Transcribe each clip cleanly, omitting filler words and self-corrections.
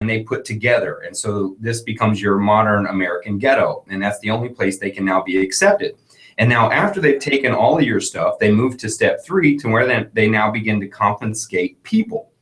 and they put together. And so this becomes your modern American ghetto. And that's the only place they can now be accepted. And now after they've taken all of your stuff, they move to step 3 to where they now begin to confiscate people.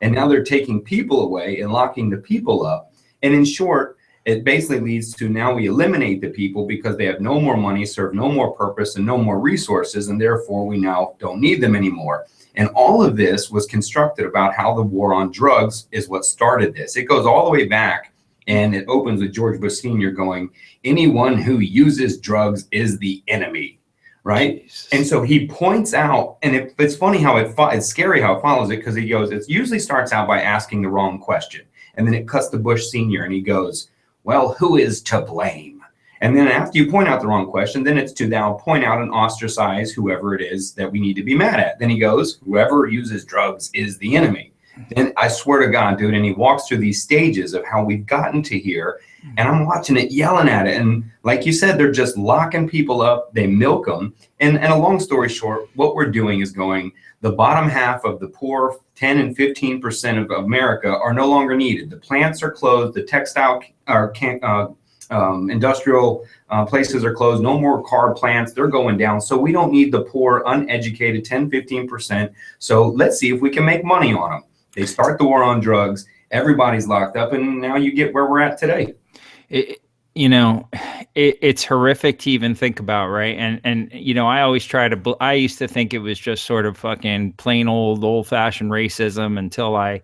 And now they're taking people away and locking the people up. And in short, it basically leads to now we eliminate the people because they have no more money, serve no more purpose, and no more resources, and therefore we now don't need them anymore. And all of this was constructed about how the war on drugs is what started this. It goes all the way back, and it opens with George Bush Sr. going, anyone who uses drugs is the enemy, right? Jesus. And so he points out, and it's funny how it's scary how it follows it, because he goes, it usually starts out by asking the wrong question. And then it cuts to Bush Sr. and he goes, well, who is to blame? And then after you point out the wrong question, then it's to now point out and ostracize whoever it is that we need to be mad at. Then he goes, whoever uses drugs is the enemy. Then I swear to God, dude, and he walks through these stages of how we've gotten to here, and I'm watching it, yelling at it. And like you said, they're just locking people up. They milk them. And a long story short, what we're doing is going, the bottom half of the poor 10 and 15% of America are no longer needed. The plants are closed. The textile industrial places are closed. No more car plants. They're going down. So we don't need the poor, uneducated 10, 15%. So let's see if we can make money on them. They start the war on drugs. Everybody's locked up. And now you get where we're at today. It's horrific to even think about, right? And I always I used to think it was just sort of fucking plain old-fashioned racism until I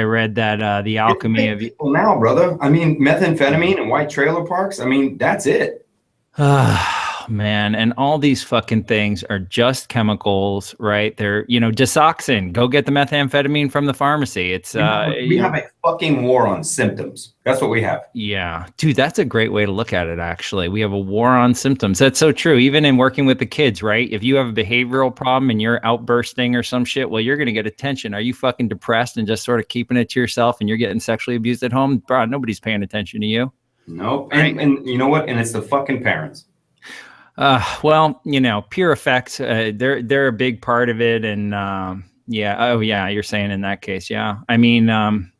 read that The Alchemy of Evil now, brother. I mean, methamphetamine and white trailer parks. I mean, that's it. Man, and all these fucking things are just chemicals, right? They're, Disoxin. Go get the methamphetamine from the pharmacy. It's we have a fucking war on symptoms. That's what we have. Yeah, dude, that's a great way to look at it. Actually, we have a war on symptoms. That's so true. Even in working with the kids, right? If you have a behavioral problem and you're outbursting or some shit, well, you're gonna get attention. Are you fucking depressed and just sort of keeping it to yourself and you're getting sexually abused at home, bro? Nobody's paying attention to you. Nope. And you know what? And it's the fucking parents. Well, peer effects, they're a big part of it. And, you're saying in that case. Yeah. I mean,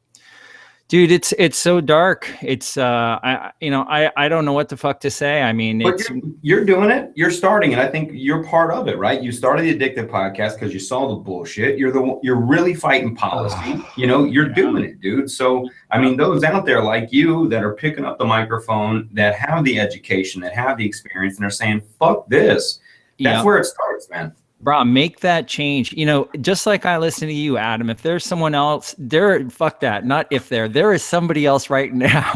dude, it's so dark. It's, I don't know what the fuck to say. I mean, you're doing it. You're starting it. I think you're part of it, right? You started the Addictive Podcast because you saw the bullshit. You're really fighting policy. You're doing it, dude. So, I mean, those out there like you that are picking up the microphone, that have the education, that have the experience, and are saying, fuck this. That's where it starts, man. Bro, make that change. Just like I listen to you, Adam, if there's someone else fuck that. Not if there is somebody else right now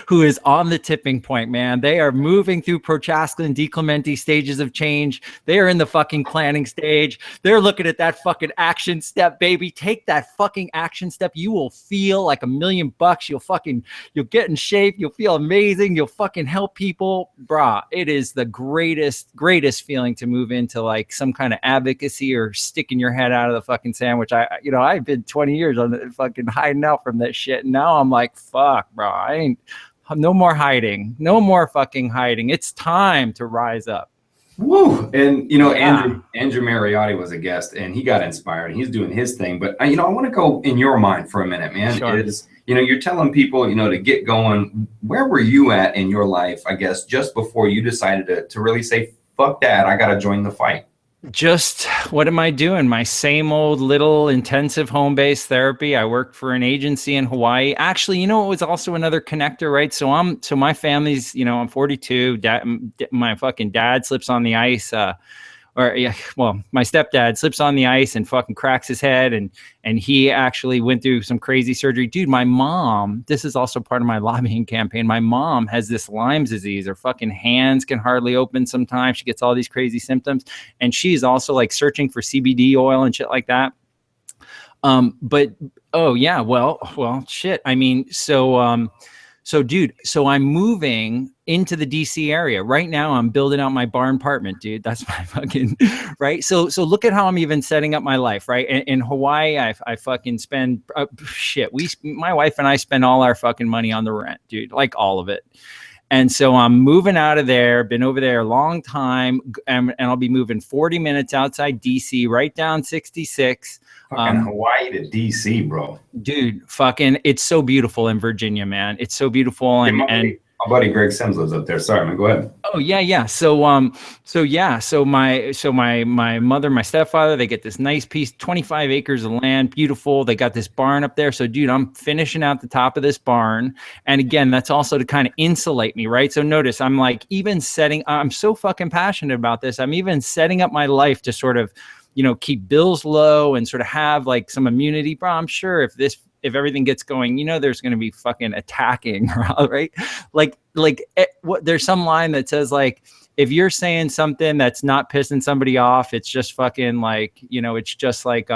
who is on the tipping point, man. They are moving through Prochaska, DiClemente stages of change. They are in the fucking planning stage. They're looking at that fucking action step, baby. Take that fucking action step. You will feel like $1 million. You'll get in shape. You'll feel amazing. You'll fucking help people. Brah, it is the greatest feeling to move into like some kind of advocacy or sticking your head out of the fucking sandwich. I've been 20 years on the fucking hiding out from that shit. And now I'm like, fuck, bro, no more hiding. No more fucking hiding. It's time to rise up. Woo. And, Andrew Mariotti was a guest and he got inspired and he's doing his thing. But, I want to go in your mind for a minute, man. Sure. You're telling people, to get going. Where were you at in your life, I guess, just before you decided to really say, fuck that, I got to join the fight? Just what am I doing? My same old little intensive home-based therapy. I worked for an agency in Hawaii. Actually, it was also another connector, right? So my family's, I'm 42. My fucking dad slips on the ice. My stepdad slips on the ice and fucking cracks his head, and he actually went through some crazy surgery. Dude, my mom, this is also part of my lobbying campaign. My mom has this Lyme's disease. Her fucking hands can hardly open sometimes. She gets all these crazy symptoms, and she's also like searching for CBD oil and shit like that. Shit. I mean, so dude, I'm moving into the DC area right now. I'm building out my barn apartment, dude. That's my fucking right. So look at how I'm even setting up my life, right? In Hawaii, I fucking spend my wife and I spend all our fucking money on the rent, dude, like all of it. And so I'm moving out of there, been over there a long time, and I'll be moving 40 minutes outside DC, right down 66. Fucking Hawaii to DC, bro. Dude, fucking, it's so beautiful in Virginia, man. It's so beautiful. And my buddy Greg Sims lives up there. Sorry, man, go ahead. Oh yeah. So my mother, my stepfather, they get this nice piece, 25 acres of land, beautiful. They got this barn up there. So dude, I'm finishing out the top of this barn. And again, that's also to kind of insulate me, right? So notice I'm like I'm so fucking passionate about this. I'm even setting up my life to sort of, keep bills low and sort of have like some immunity. Bro, I'm sure if everything gets going, there's going to be fucking attacking, right? There's some line that says like, if you're saying something that's not pissing somebody off, it's just fucking like, it's just like,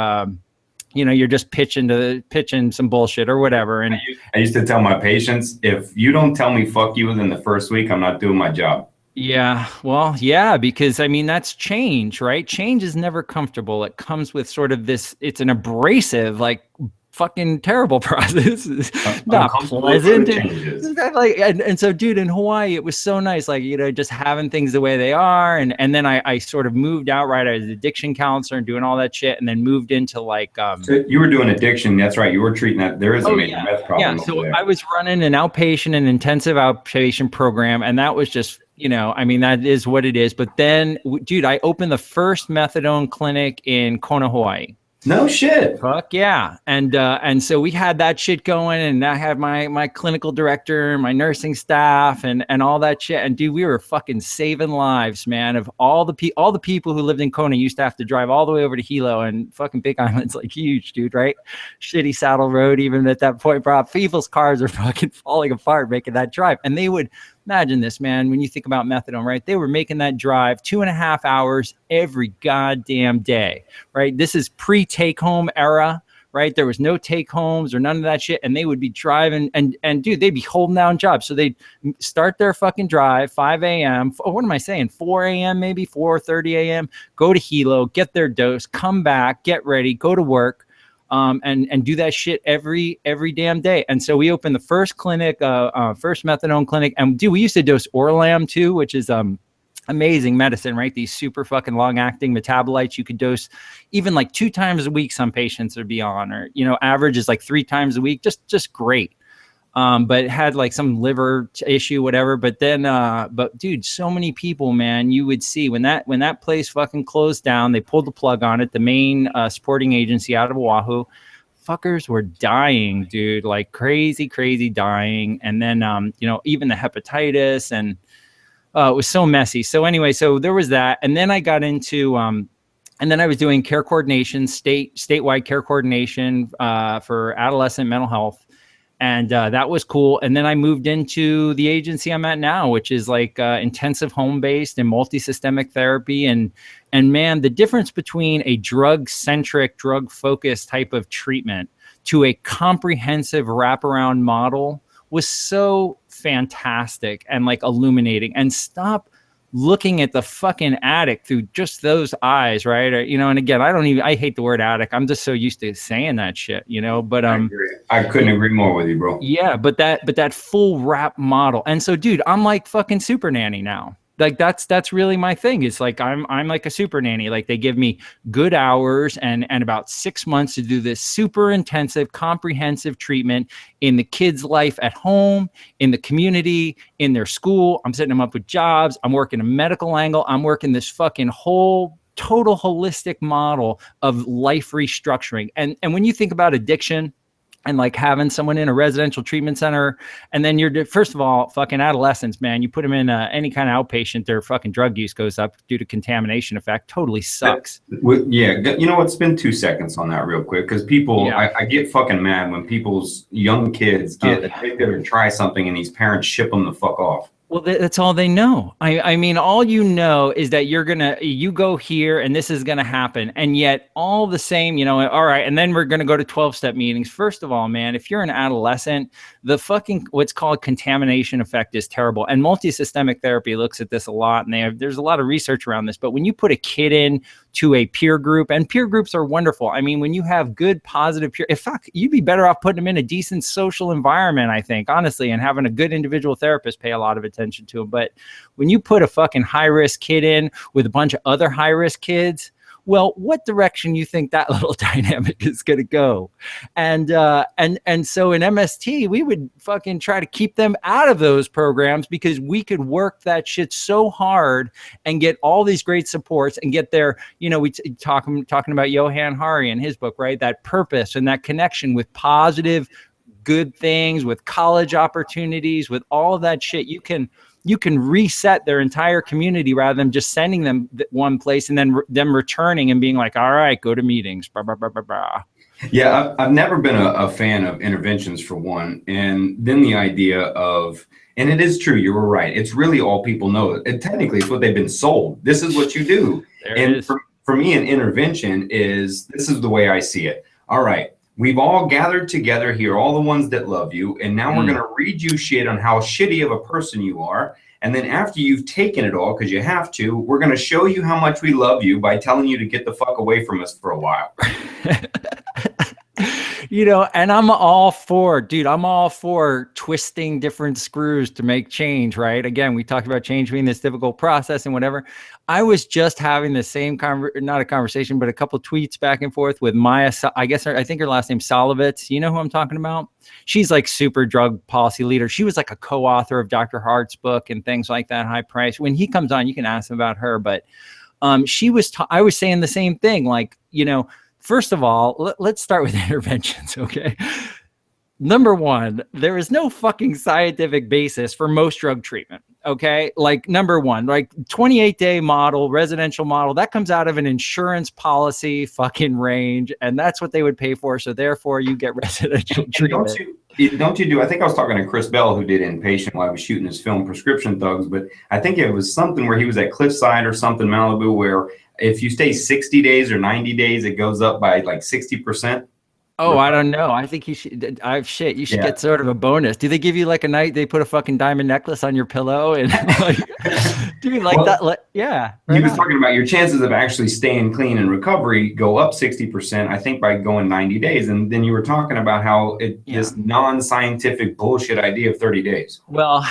you're just pitching some bullshit or whatever. And I used to tell my patients, if you don't tell me fuck you within the first week, I'm not doing my job. Yeah, well, yeah, because I mean, that's change, right? Change is never comfortable. It comes with sort of this, it's an abrasive, like fucking terrible process. It's not pleasant. And so, dude, in Hawaii, it was so nice, like, just having things the way they are. And then I sort of moved out, right? I was an addiction counselor and doing all that shit, and then moved into like so you were doing addiction, that's right. You were treating that. There is a major meth problem. Yeah, so I was running an outpatient and intensive outpatient program, and that was just that is what it is. But then, dude, I opened the first methadone clinic in Kona, Hawaii. No shit. Fuck yeah. And so we had that shit going, and I had my clinical director, my nursing staff, and all that shit. And dude, we were fucking saving lives, man. Of all the people who lived in Kona used to have to drive all the way over to Hilo, and fucking Big Island's like huge, dude, right? Shitty saddle road, even at that point, bro. People's cars are fucking falling apart making that drive. And they would imagine this, man, when you think about methadone, right? They were making that drive 2.5 hours every goddamn day, right? This is pre-take-home era, right? There was no take-homes or none of that shit. And they would be driving and dude, they'd be holding down jobs. So they'd start their fucking drive, 5 a.m. What am I saying? 4 a.m., maybe 4:30 a.m., go to Hilo, get their dose, come back, get ready, go to work. And do that shit every damn day. And so we opened the first clinic, first methadone clinic. And dude, we used to dose Orlam too, which is amazing medicine, right? These super fucking long acting metabolites you could dose even like 2 times a week. Some patients would be on, or average is like 3 times a week. Just great. But it had like some liver issue, whatever. But then, but dude, so many people, man, you would see when that place fucking closed down, they pulled the plug on it. The main sporting agency out of Oahu, fuckers were dying, dude, like crazy dying. And then, even the hepatitis, and it was so messy. So anyway, so there was that. And then I got into, and then I was doing care coordination, statewide care coordination for adolescent mental health. And that was cool. And then I moved into the agency I'm at now, which is like intensive home-based and multi-systemic therapy. And man, the difference between a drug-centric, drug-focused type of treatment to a comprehensive wraparound model was so fantastic and like illuminating. And stop looking at the fucking addict through just those eyes, right? Or, and again, I hate the word addict. I'm just so used to saying that shit, but I couldn't agree more with you, bro. Yeah, but that full wrap model. And so, dude, I'm like fucking super nanny now. Like that's really my thing. It's like I'm like a super nanny. Like they give me good hours and about 6 months to do this super intensive, comprehensive treatment in the kid's life at home, in the community, in their school. I'm setting them up with jobs. I'm working a medical angle. I'm working this fucking whole total holistic model of life restructuring. And when you think about addiction, and like having someone in a residential treatment center, and then you're, first of all, fucking adolescents, man, you put them in any kind of outpatient, their fucking drug use goes up due to contamination effect. Totally sucks. Yeah. You know what? Spend 2 seconds on that real quick. Cause people, yeah. I get fucking mad when people's young kids get addicted or try something and these parents ship them the fuck off. Well, that's all they know. I mean, all you know is that you go here and this is going to happen. And yet all the same, all right. And then we're going to go to 12-step meetings. First of all, man, if you're an adolescent, the fucking what's called contamination effect is terrible. And multi-systemic therapy looks at this a lot. And there's a lot of research around this. But when you put a kid in to a peer group, and peer groups are wonderful. I mean, when you have good, positive peer, in fact, you'd be better off putting them in a decent social environment, I think, honestly, and having a good individual therapist pay a lot of attention to them. But when you put a fucking high-risk kid in with a bunch of other high-risk kids, well, what direction you think that little dynamic is going to go? And so in MST, we would fucking try to keep them out of those programs because we could work that shit so hard and get all these great supports and get their, we talking about Johan Hari and his book, right? That purpose and that connection with positive, good things, with college opportunities, with all of that shit. You can reset their entire community rather than just sending them one place and then them returning and being like, all right, go to meetings. Blah, blah, blah, blah, blah. Yeah, I've never been a fan of interventions, for one. And then the idea of, and it is true, you were right. It's really all people know. Technically, it's what they've been sold. This is what you do. And for me, an intervention this is the way I see it. All right. We've all gathered together here, all the ones that love you, and now we're going to read you shit on how shitty of a person you are. And then after you've taken it all, because you have to, we're going to show you how much we love you by telling you to get the fuck away from us for a while. And I'm all for twisting different screws to make change, right? Again, we talked about change being this difficult process and whatever. I was just having the same, not a conversation, but a couple of tweets back and forth with Maya. I think her last name's Solovitz. You know who I'm talking about? She's like super drug policy leader. She was like a co-author of Dr. Hart's book and things like that, High Price. When he comes on, you can ask him about her. But I was saying the same thing, like, first of all, let's start with interventions, okay? Number one, there is no fucking scientific basis for most drug treatment, okay? Like, number one, like 28-day model, residential model, that comes out of an insurance policy fucking range, and that's what they would pay for, so therefore you get residential treatment. Don't you do, I think I was talking to Chris Bell, who did Inpatient while I was shooting his film Prescription Thugs, but I think it was something where he was at Cliffside or something, Malibu, where if you stay 60 days or 90 days, it goes up by like 60%. Oh, I don't know. I think you should get sort of a bonus. Do they give you like a night? They put a fucking diamond necklace on your pillow and like, dude, like that. Yeah. He was talking about your chances of actually staying clean and recovery go up 60%, I think, by going 90 days. And then you were talking about how this non-scientific bullshit idea of 30 days. Well,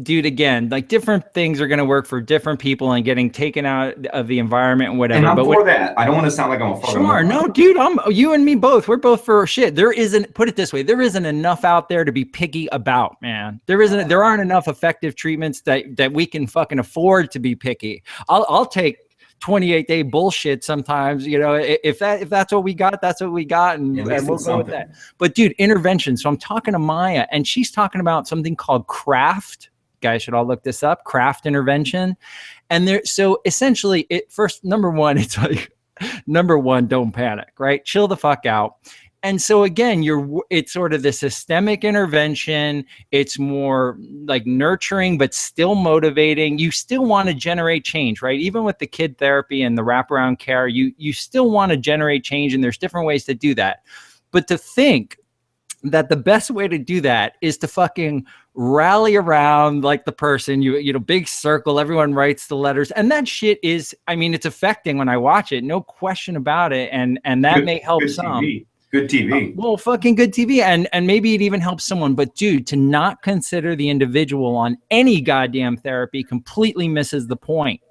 dude, again, like different things are going to work for different people and getting taken out of the environment and whatever. And I'm for that. I don't want to sound like I'm a fucking moron. No, dude, you and me both. We're both for shit. There isn't, put it this way, there isn't enough out there to be picky about, man. There aren't enough effective treatments that we can fucking afford to be picky. I'll take 28-day bullshit sometimes, if that's what we got, that's what we got, and we'll go with that. But dude, intervention. So I'm talking to Maya, and she's talking about something called CRAFT. Guys should all look this up. CRAFT intervention. And so essentially, number one, it's like, number one, don't panic, right? Chill the fuck out. And so again, it's sort of the systemic intervention. It's more like nurturing, but still motivating. You still want to generate change, right? Even with the kid therapy and the wraparound care, you still want to generate change, and there's different ways to do that. But to think that the best way to do that is to fucking rally around like the person, big circle, everyone writes the letters, and that shit is, it's affecting when I watch it, no question about it. And that may help some. Good TV. Well, fucking good TV. And maybe it even helps someone. But dude, to not consider the individual on any goddamn therapy completely misses the point,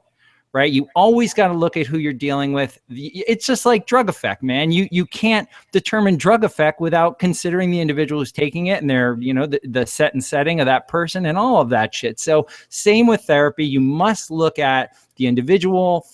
right? You always got to look at who you're dealing with. It's just like drug effect, man. You can't determine drug effect without considering the individual who's taking it and their, the set and setting of that person and all of that shit. So same with therapy. You must look at the individual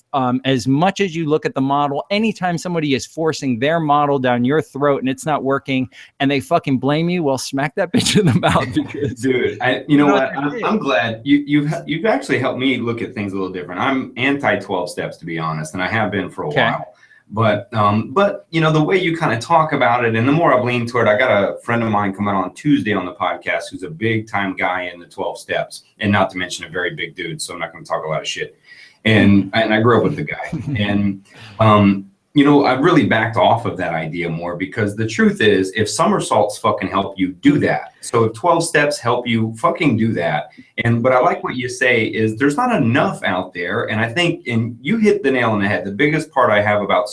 as much as you look at the model. Anytime somebody is forcing their model down your throat and it's not working and they fucking blame you, well, smack that bitch in the mouth. Because, dude, you know what? I'm glad you've actually helped me look at things a little different. I'm anti 12 steps, to be honest, and I have been for a while. But the way you kind of talk about it, and the more I've leaned toward, I got a friend of mine coming on Tuesday on the podcast who's a big time guy in the 12 steps, and not to mention a very big dude. So I'm not going to talk a lot of shit. And I grew up with the guy, and I've really backed off of that idea more, because the truth is, if somersaults fucking help you, do that. So if 12 steps help you, fucking do that. But I like what you say is there's not enough out there. And I think, and you hit the nail on the head. The biggest part I have about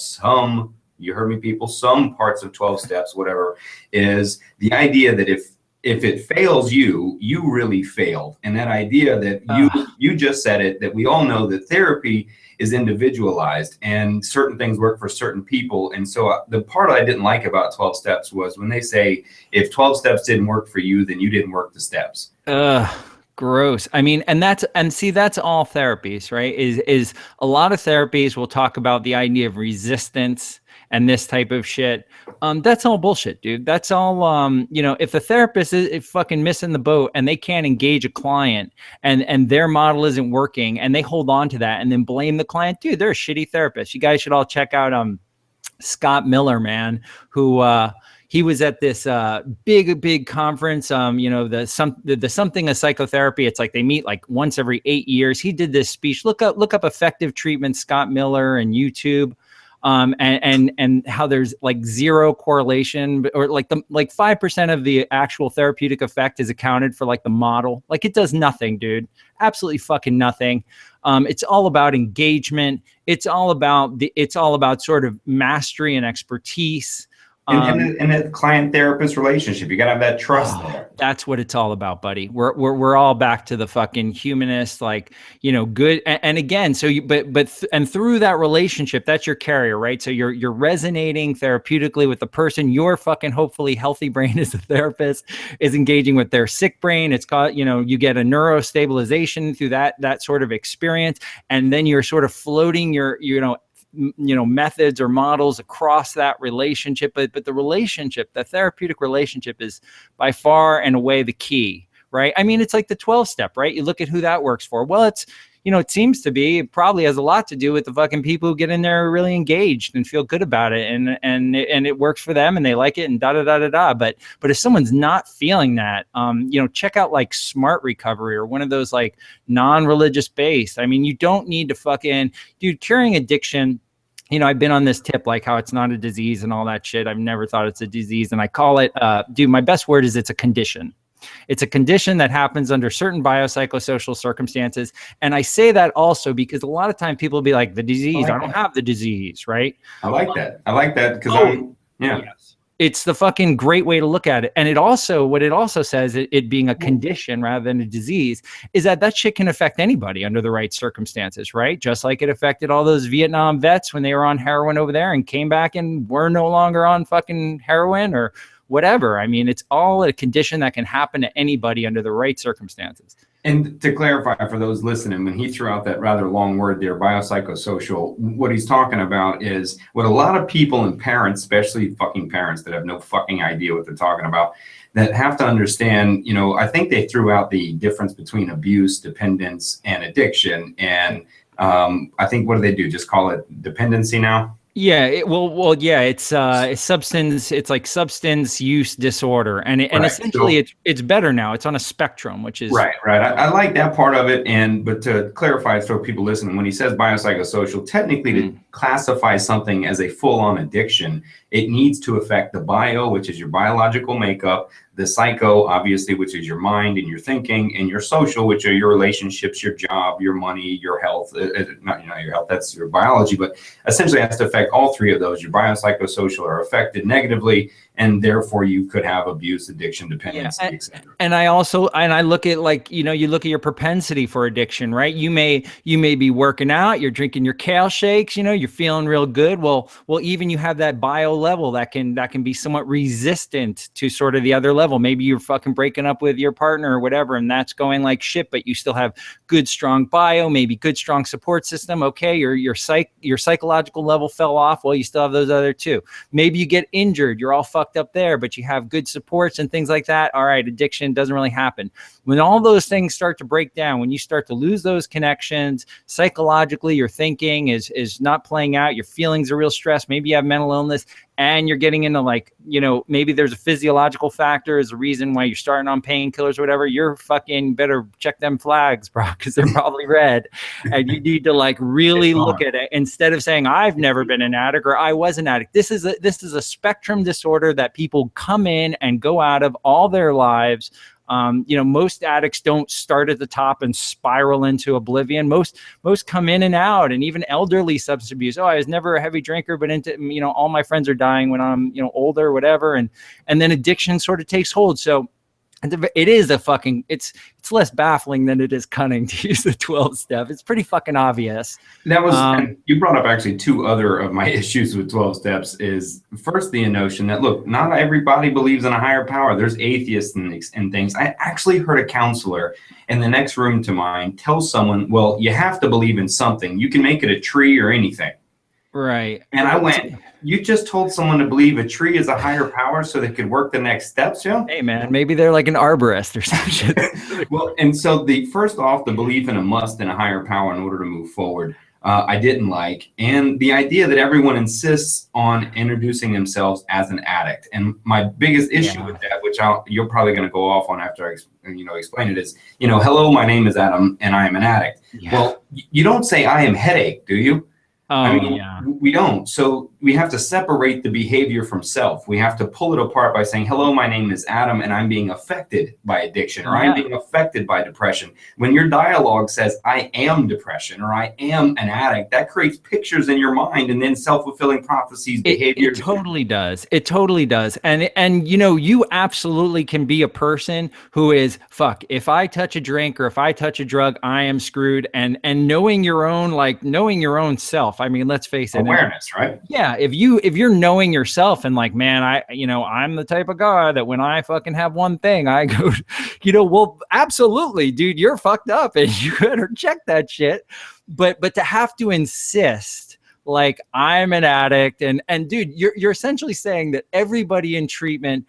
you heard me, people, some parts of 12 steps, whatever, is the idea that if it fails you, you really failed. And that idea that you just said it, that we all know that therapy is individualized and certain things work for certain people. And so the part I didn't like about 12 steps was when they say, if 12 steps didn't work for you, then you didn't work the steps. Gross. I mean, that's all therapies, right? Is a lot of therapies will talk about the idea of resistance and this type of shit. That's all bullshit, dude. That's all, if the therapist is fucking missing the boat and they can't engage a client and their model isn't working and they hold on to that and then blame the client, dude, they're a shitty therapist. You guys should all check out Scott Miller, man, who he was at this big conference, the something of psychotherapy. It's like they meet like once every 8 years. He did this speech. Look up effective treatment, Scott Miller, and YouTube. And how there's like zero correlation, or like 5% of the actual therapeutic effect is accounted for, like the model. Like it does nothing, dude. Absolutely fucking nothing. It's all about engagement. It's all about sort of mastery and expertise. And a client therapist relationship, you gotta have that trust there. That's what it's all about, buddy. We're all back to the fucking humanist, like, good. And again, so and through that relationship, that's your carrier, right? So you're resonating therapeutically with the person. Your fucking hopefully healthy brain as a therapist is engaging with their sick brain. It's called, you get a neurostabilization through that sort of experience, and then you're sort of floating your methods or models across that relationship. But the relationship, the therapeutic relationship, is by far and away the key, right? I mean, it's like the 12 step, right? You look at who that works for. Well, it seems to be, it probably has a lot to do with the fucking people who get in there really engaged and feel good about it, and it works for them and they like it and da. But if someone's not feeling that, check out like Smart Recovery or one of those like non-religious based. I mean, you don't need to fucking, dude, curing addiction. I've been on this tip, like how it's not a disease and all that shit. I've never thought it's a disease. And I call it, dude, my best word is it's a condition. It's a condition that happens under certain biopsychosocial circumstances. And I say that also because a lot of time people will be like, the disease, I don't have the disease, right? I like that because yes. It's the fucking great way to look at it. And what it also says, it being a condition rather than a disease, is that shit can affect anybody under the right circumstances, right? Just like it affected all those Vietnam vets when they were on heroin over there and came back and were no longer on fucking heroin or whatever. I mean, it's all a condition that can happen to anybody under the right circumstances. And to clarify for those listening, when he threw out that rather long word there, biopsychosocial, what he's talking about is what a lot of people and parents, especially fucking parents that have no fucking idea what they're talking about, that have to understand, I think they threw out the difference between abuse, dependence, and addiction. And I think, what do they do? Just call it dependency now? Yeah, it's substance. It's like substance use disorder, and essentially it's better now. It's on a spectrum, which is right. I like that part of it, but to clarify, so people listening, when he says biopsychosocial, technically to classify something as a full-on addiction, it needs to affect the bio, which is your biological makeup, the psycho, obviously, which is your mind and your thinking, and your social, which are your relationships, your job, your money, your health. Not your health, that's your biology, but essentially it has to affect all three of those. Your biopsychosocial are affected negatively, and therefore you could have abuse, addiction, dependency, etc. And I look at, like, you look at your propensity for addiction, right? You may be working out, you're drinking your kale shakes, you're feeling real good. Well, even you have that bio level that can be somewhat resistant to sort of the other level. Maybe you're fucking breaking up with your partner or whatever, and that's going like shit, but you still have good, strong bio, maybe good, strong support system. Okay, your psychological level fell off. Well, you still have those other two. Maybe you get injured, you're all fucked up there, but you have good supports and things like that. All right, addiction doesn't really happen. When all those things start to break down, when you start to lose those connections, psychologically, your thinking is not playing out, your feelings are real stressed, maybe you have mental illness, and you're getting into like, maybe there's a physiological factor as a reason why you're starting on painkillers or whatever, you're fucking better check them flags, bro, because they're probably red. And you need to like really look at it instead of saying, I've never been an addict or I was an addict. This is a spectrum disorder that people come in and go out of all their lives. Most addicts don't start at the top and spiral into oblivion. Most come in and out, and even elderly substance abuse. Oh, I was never a heavy drinker, but all my friends are dying when I'm, older or whatever. And then addiction sort of takes hold. So it is it's less baffling than it is cunning to use the 12-step. It's pretty fucking obvious. That was, and you brought up actually two other of my issues with 12 steps is first the notion that, look, not everybody believes in a higher power. There's atheists and things. I actually heard a counselor in the next room to mine tell someone, well, you have to believe in something. You can make it a tree or anything. Right. And I went, you just told someone to believe a tree is a higher power so they could work the next steps, Joe? Hey, man, maybe they're like an arborist or some shit. Well, and so the belief in a must and a higher power in order to move forward, I didn't like. And the idea that everyone insists on introducing themselves as an addict. And my biggest issue with that, which you're probably going to go off on after I explain it, is, hello, my name is Adam and I am an addict. Yeah. Well, you don't say I am headache, do you? We don't. So we have to separate the behavior from self. We have to pull it apart by saying, hello, my name is Adam, and I'm being affected by addiction, or I'm being affected by depression. When your dialogue says, I am depression, or I am an addict, that creates pictures in your mind and then self-fulfilling prophecies, behavior. It totally does. It totally does. And you absolutely can be a person who is, if I touch a drink or if I touch a drug, I am screwed. And knowing your own self. I mean, let's face it. Awareness, right? Yeah. If you're knowing yourself and like, man, I'm the type of guy that when I fucking have one thing, I go, well, absolutely, dude, you're fucked up and you better check that shit. But to have to insist like I'm an addict and dude, you're essentially saying that everybody in treatment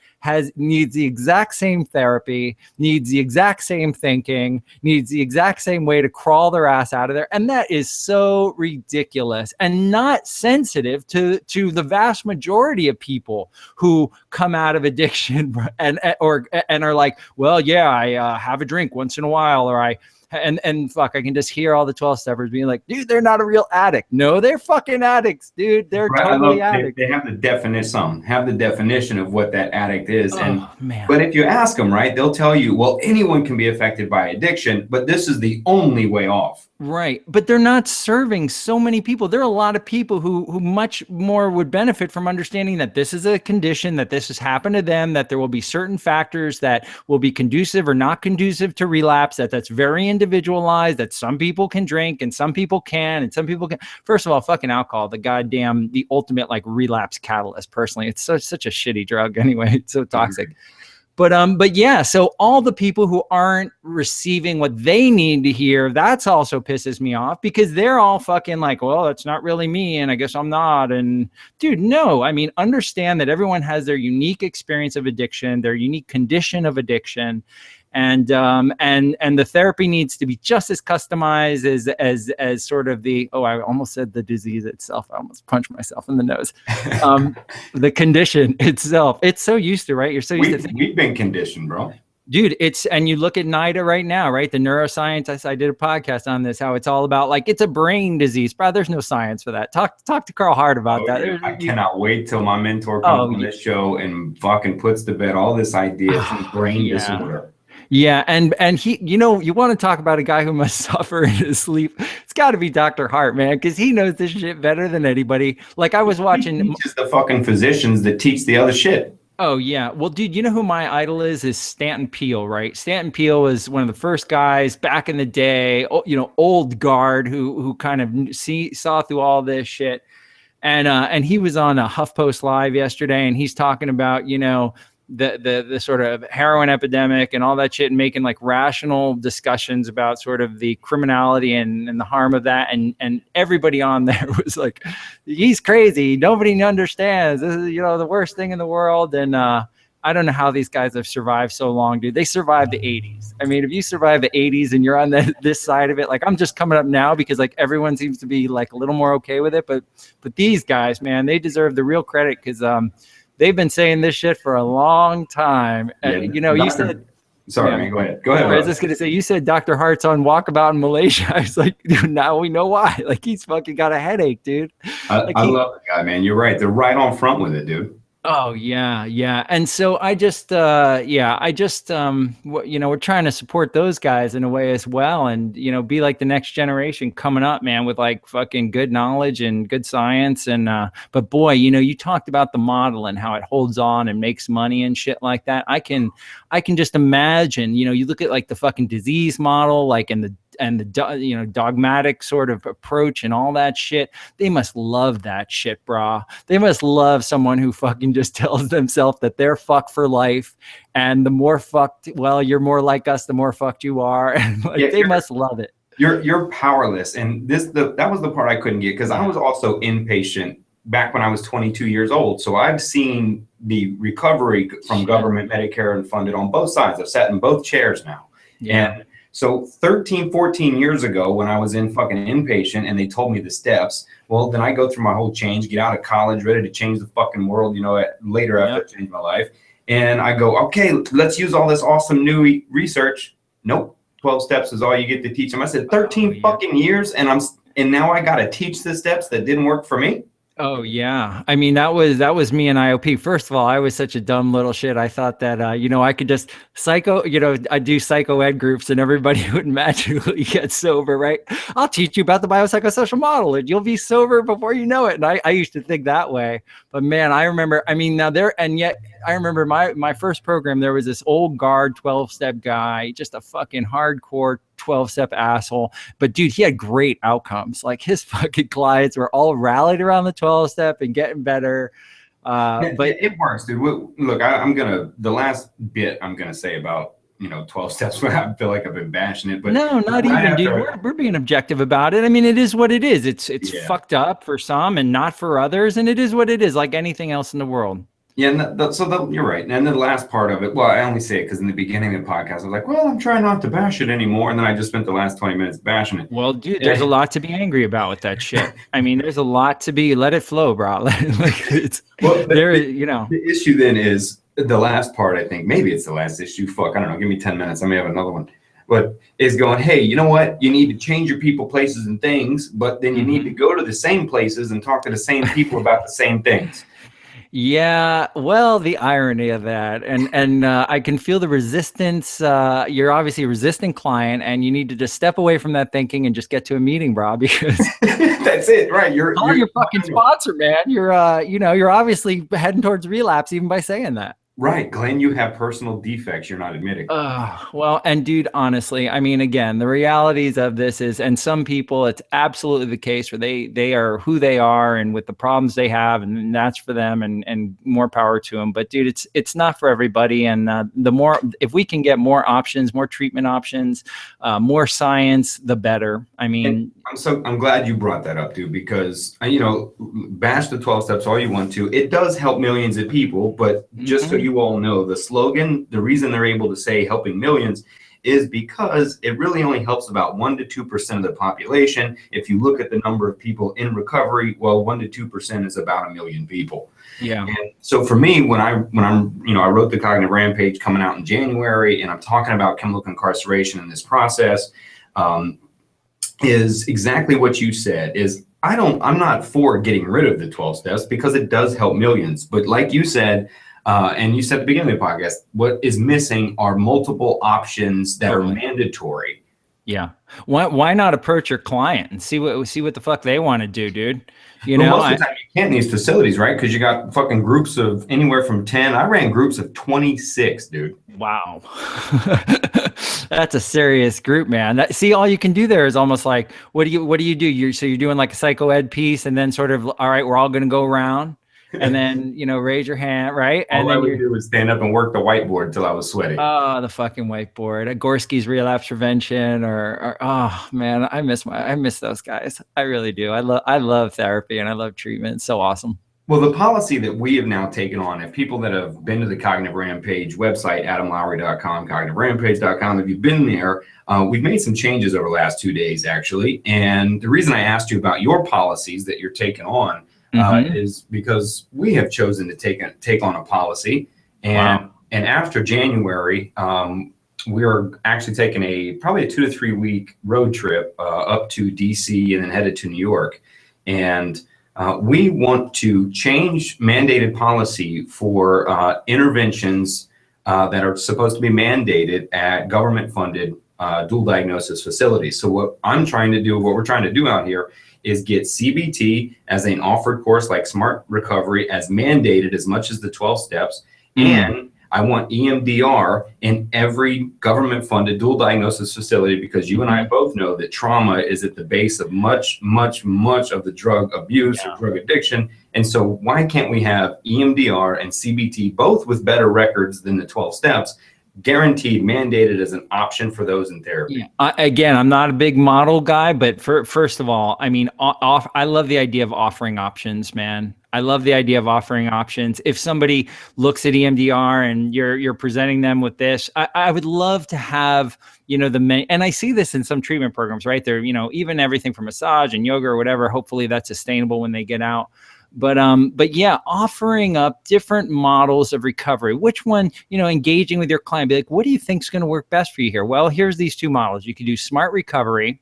needs the exact same therapy, needs the exact same thinking, needs the exact same way to crawl their ass out of there. And that is so ridiculous and not sensitive to the vast majority of people who come out of addiction and are like, well, yeah, I have a drink once in a while, or I can just hear all the 12-steppers being like, dude, they're not a real addict. No, they're fucking addicts, dude. They're totally addicts. They have the definition of what that addict is. But if you ask them, right, they'll tell you, well, anyone can be affected by addiction, but this is the only way off. Right. But they're not serving so many people. There are a lot of people who much more would benefit from understanding that this is a condition, that this has happened to them, that there will be certain factors that will be conducive or not conducive to relapse, that's very individualized, that some people can drink and some people can, and some people can. First of all, fucking alcohol, the ultimate like relapse catalyst, personally. It's such a shitty drug anyway. It's so toxic. But yeah, so all the people who aren't receiving what they need to hear, that's also pisses me off because they're all fucking like, well, that's not really me. And I guess I'm not. And dude, no, I mean, understand that everyone has their unique experience of addiction, their unique condition of addiction. And the therapy needs to be just as customized as sort of I almost said the disease itself. I almost punched myself in the nose. The condition itself. It's so used to, right? You're so used to. We've been conditioned, bro. Dude, and you look at NIDA right now, right? The neuroscience, I did a podcast on this, how it's all about like, it's a brain disease. Bro, there's no science for that. Talk to Carl Hart about that. Yeah. I cannot wait till my mentor comes on this show and fucking puts to bed all this idea of brain disorder. Yeah, and he, you want to talk about a guy who must suffer in his sleep. It's got to be Dr. Hart, man, because he knows this shit better than anybody. Like I was watching. He teaches the fucking physicians that teach the other shit. Oh, yeah. Well, dude, you know who my idol is Stanton Peele, right? Stanton Peele was one of the first guys back in the day, old guard who kind of saw through all this shit. And he was on a HuffPost Live yesterday, and he's talking about, the sort of heroin epidemic and all that shit, and making like rational discussions about sort of the criminality and the harm of that. And everybody on there was like, he's crazy. Nobody understands. This is, the worst thing in the world. And I don't know how these guys have survived so long, dude. They survived the 80s. I mean, if you survive the 80s and you're on this side of it, like I'm just coming up now because like everyone seems to be like a little more okay with it. But these guys, man, they deserve the real credit because they've been saying this shit for a long time. Yeah, you know, you said. Sorry, man, go ahead. Go ahead. I was just gonna say, you said Dr. Hart's on walkabout in Malaysia. I was like, dude, now we know why. Like he's fucking got a headache, dude. I love the guy, man. You're right. They're right on front with it, dude. Oh yeah. And so I just, you know, we're trying to support those guys in a way as well, and you know, be like the next generation coming up, man, with like fucking good knowledge and good science. And but boy, you know, you talked about the model and how it holds on and makes money and shit like that. I can just imagine, you know, you look at like the fucking disease model, like and the you know, dogmatic sort of approach and all that shit. They must love that shit, brah. They must love someone who fucking just tells themselves that they're fucked for life, and the more fucked, well, you're more like us, the more fucked you are, and like, they must love it. You're powerless, and that was the part I couldn't get, because I was also inpatient back when I was 22 years old. So I've seen the recovery from government, Medicare, and funded on both sides. I've sat in both chairs now. And so 13, 14 years ago, when I was in fucking inpatient and they told me the steps, well, then I go through my whole change, get out of college, ready to change the fucking world, you know, later after I changed my life. And I go, okay, let's use all this awesome new research. Nope. 12 steps is all you get to teach them. I said, 13 fucking years. And now I got to teach the steps that didn't work for me. Oh yeah. I mean, that was me and IOP. First of all, I was such a dumb little shit. I thought that, you know, I could just I do psycho ed groups and everybody would magically get sober, right? I'll teach you about the biopsychosocial model and you'll be sober before you know it. And I used to think that way, but man, I remember, I mean, I remember my first program, there was this old guard 12-step guy, just a fucking hardcore 12-step asshole. But dude, he had great outcomes. Like his fucking clients were all rallied around the 12-step and getting better. But it works, dude. Look, the last bit I'm gonna say about, you know, 12 steps, I feel like I've been bashing it, but no, not even, dude. We're being objective about it. I mean, it is what it is. It's fucked up for some and not for others, and it is what it is, like anything else in the world. Yeah, and you're right. And then the last part of it, well, I only say it because in the beginning of the podcast, I was like, well, I'm trying not to bash it anymore. And then I just spent the last 20 minutes bashing it. Well, dude, there's a lot to be angry about with that shit. I mean, there's a lot to be, let it flow, bro. You know. The issue then is the last part, I think. Maybe it's the last issue. Fuck, I don't know. Give me 10 minutes. I may have another one. But is going, hey, you know what? You need to change your people, places, and things. But then you need to go to the same places and talk to the same people about the same things. Yeah, well, the irony of that, and I can feel the resistance. You're obviously a resistant client, and you need to just step away from that thinking and just get to a meeting, bro. Because that's it, right? You're your fucking sponsor, man. You're you're obviously heading towards relapse even by saying that. Right, Glenn, you have personal defects you're not admitting. Well, and dude, honestly, I mean, again, the realities of this is, and some people, it's absolutely the case where they are who they are and with the problems they have, and that's for them, and more power to them. But dude, it's not for everybody. And if we can get more options, more treatment options, more science, the better. I mean, I'm glad you brought that up, dude, because you know, bash the 12 steps all you want to. It does help millions of people, but just so you all know, the slogan, the reason they're able to say helping millions is because it really only helps about 1 to 2% of the population. If you look at the number of people in recovery, well, 1 to 2% is about 1 million people. Yeah. And so for me, when I wrote the Cognitive Rampage coming out in January, and I'm talking about chemical incarceration in this process, is exactly what you said. Is I'm not for getting rid of the 12 steps because it does help millions. But like you said, and you said at the beginning of the podcast, what is missing are multiple options that are mandatory. Yeah. Why not approach your client and see what the fuck they want to do, dude? You know, most of the time you can't in these facilities, right? Because you got fucking groups of anywhere from 10. I ran groups of 26, dude. Wow. That's a serious group, man. See, all you can do there is almost like, what do you do? You're doing like a psycho ed piece, and then sort of, all right, we're all going to go around. And then, raise your hand, right? And all I would do was stand up and work the whiteboard until I was sweaty. Oh, the fucking whiteboard. Gorski's relapse prevention, or oh man, I miss those guys. I really do. I love therapy and I love treatment. It's so awesome. Well, the policy that we have now taken on, if people that have been to the Cognitive Rampage website, adamlowry.com, cognitiveраmpage.com, if you've been there, we've made some changes over the last 2 days, actually. And the reason I asked you about your policies that you're taking on is because we have chosen to take on a policy. And after January, we're actually taking probably a 2 to 3 week road trip up to DC and then headed to New York. And we want to change mandated policy for interventions that are supposed to be mandated at government-funded dual diagnosis facilities. So what we're trying to do out here is get CBT as an offered course like Smart Recovery as mandated as much as the 12 steps. And I want EMDR in every government-funded dual diagnosis facility, because you and I both know that trauma is at the base of much of the drug abuse or drug addiction. And so why can't we have EMDR and CBT both with better records than the 12 steps, guaranteed, mandated as an option for those in therapy? Again, I'm not a big model guy, but first of all, I mean, I love the idea of offering options, man. I love the idea of offering options. If somebody looks at EMDR and you're presenting them with this, I would love to have, and I see this in some treatment programs, right? They're, even everything from massage and yoga or whatever, hopefully that's sustainable when they get out. But yeah, offering up different models of recovery, which one, engaging with your client, be like, what do you think is going to work best for you here? Well, here's these two models. You could do Smart Recovery,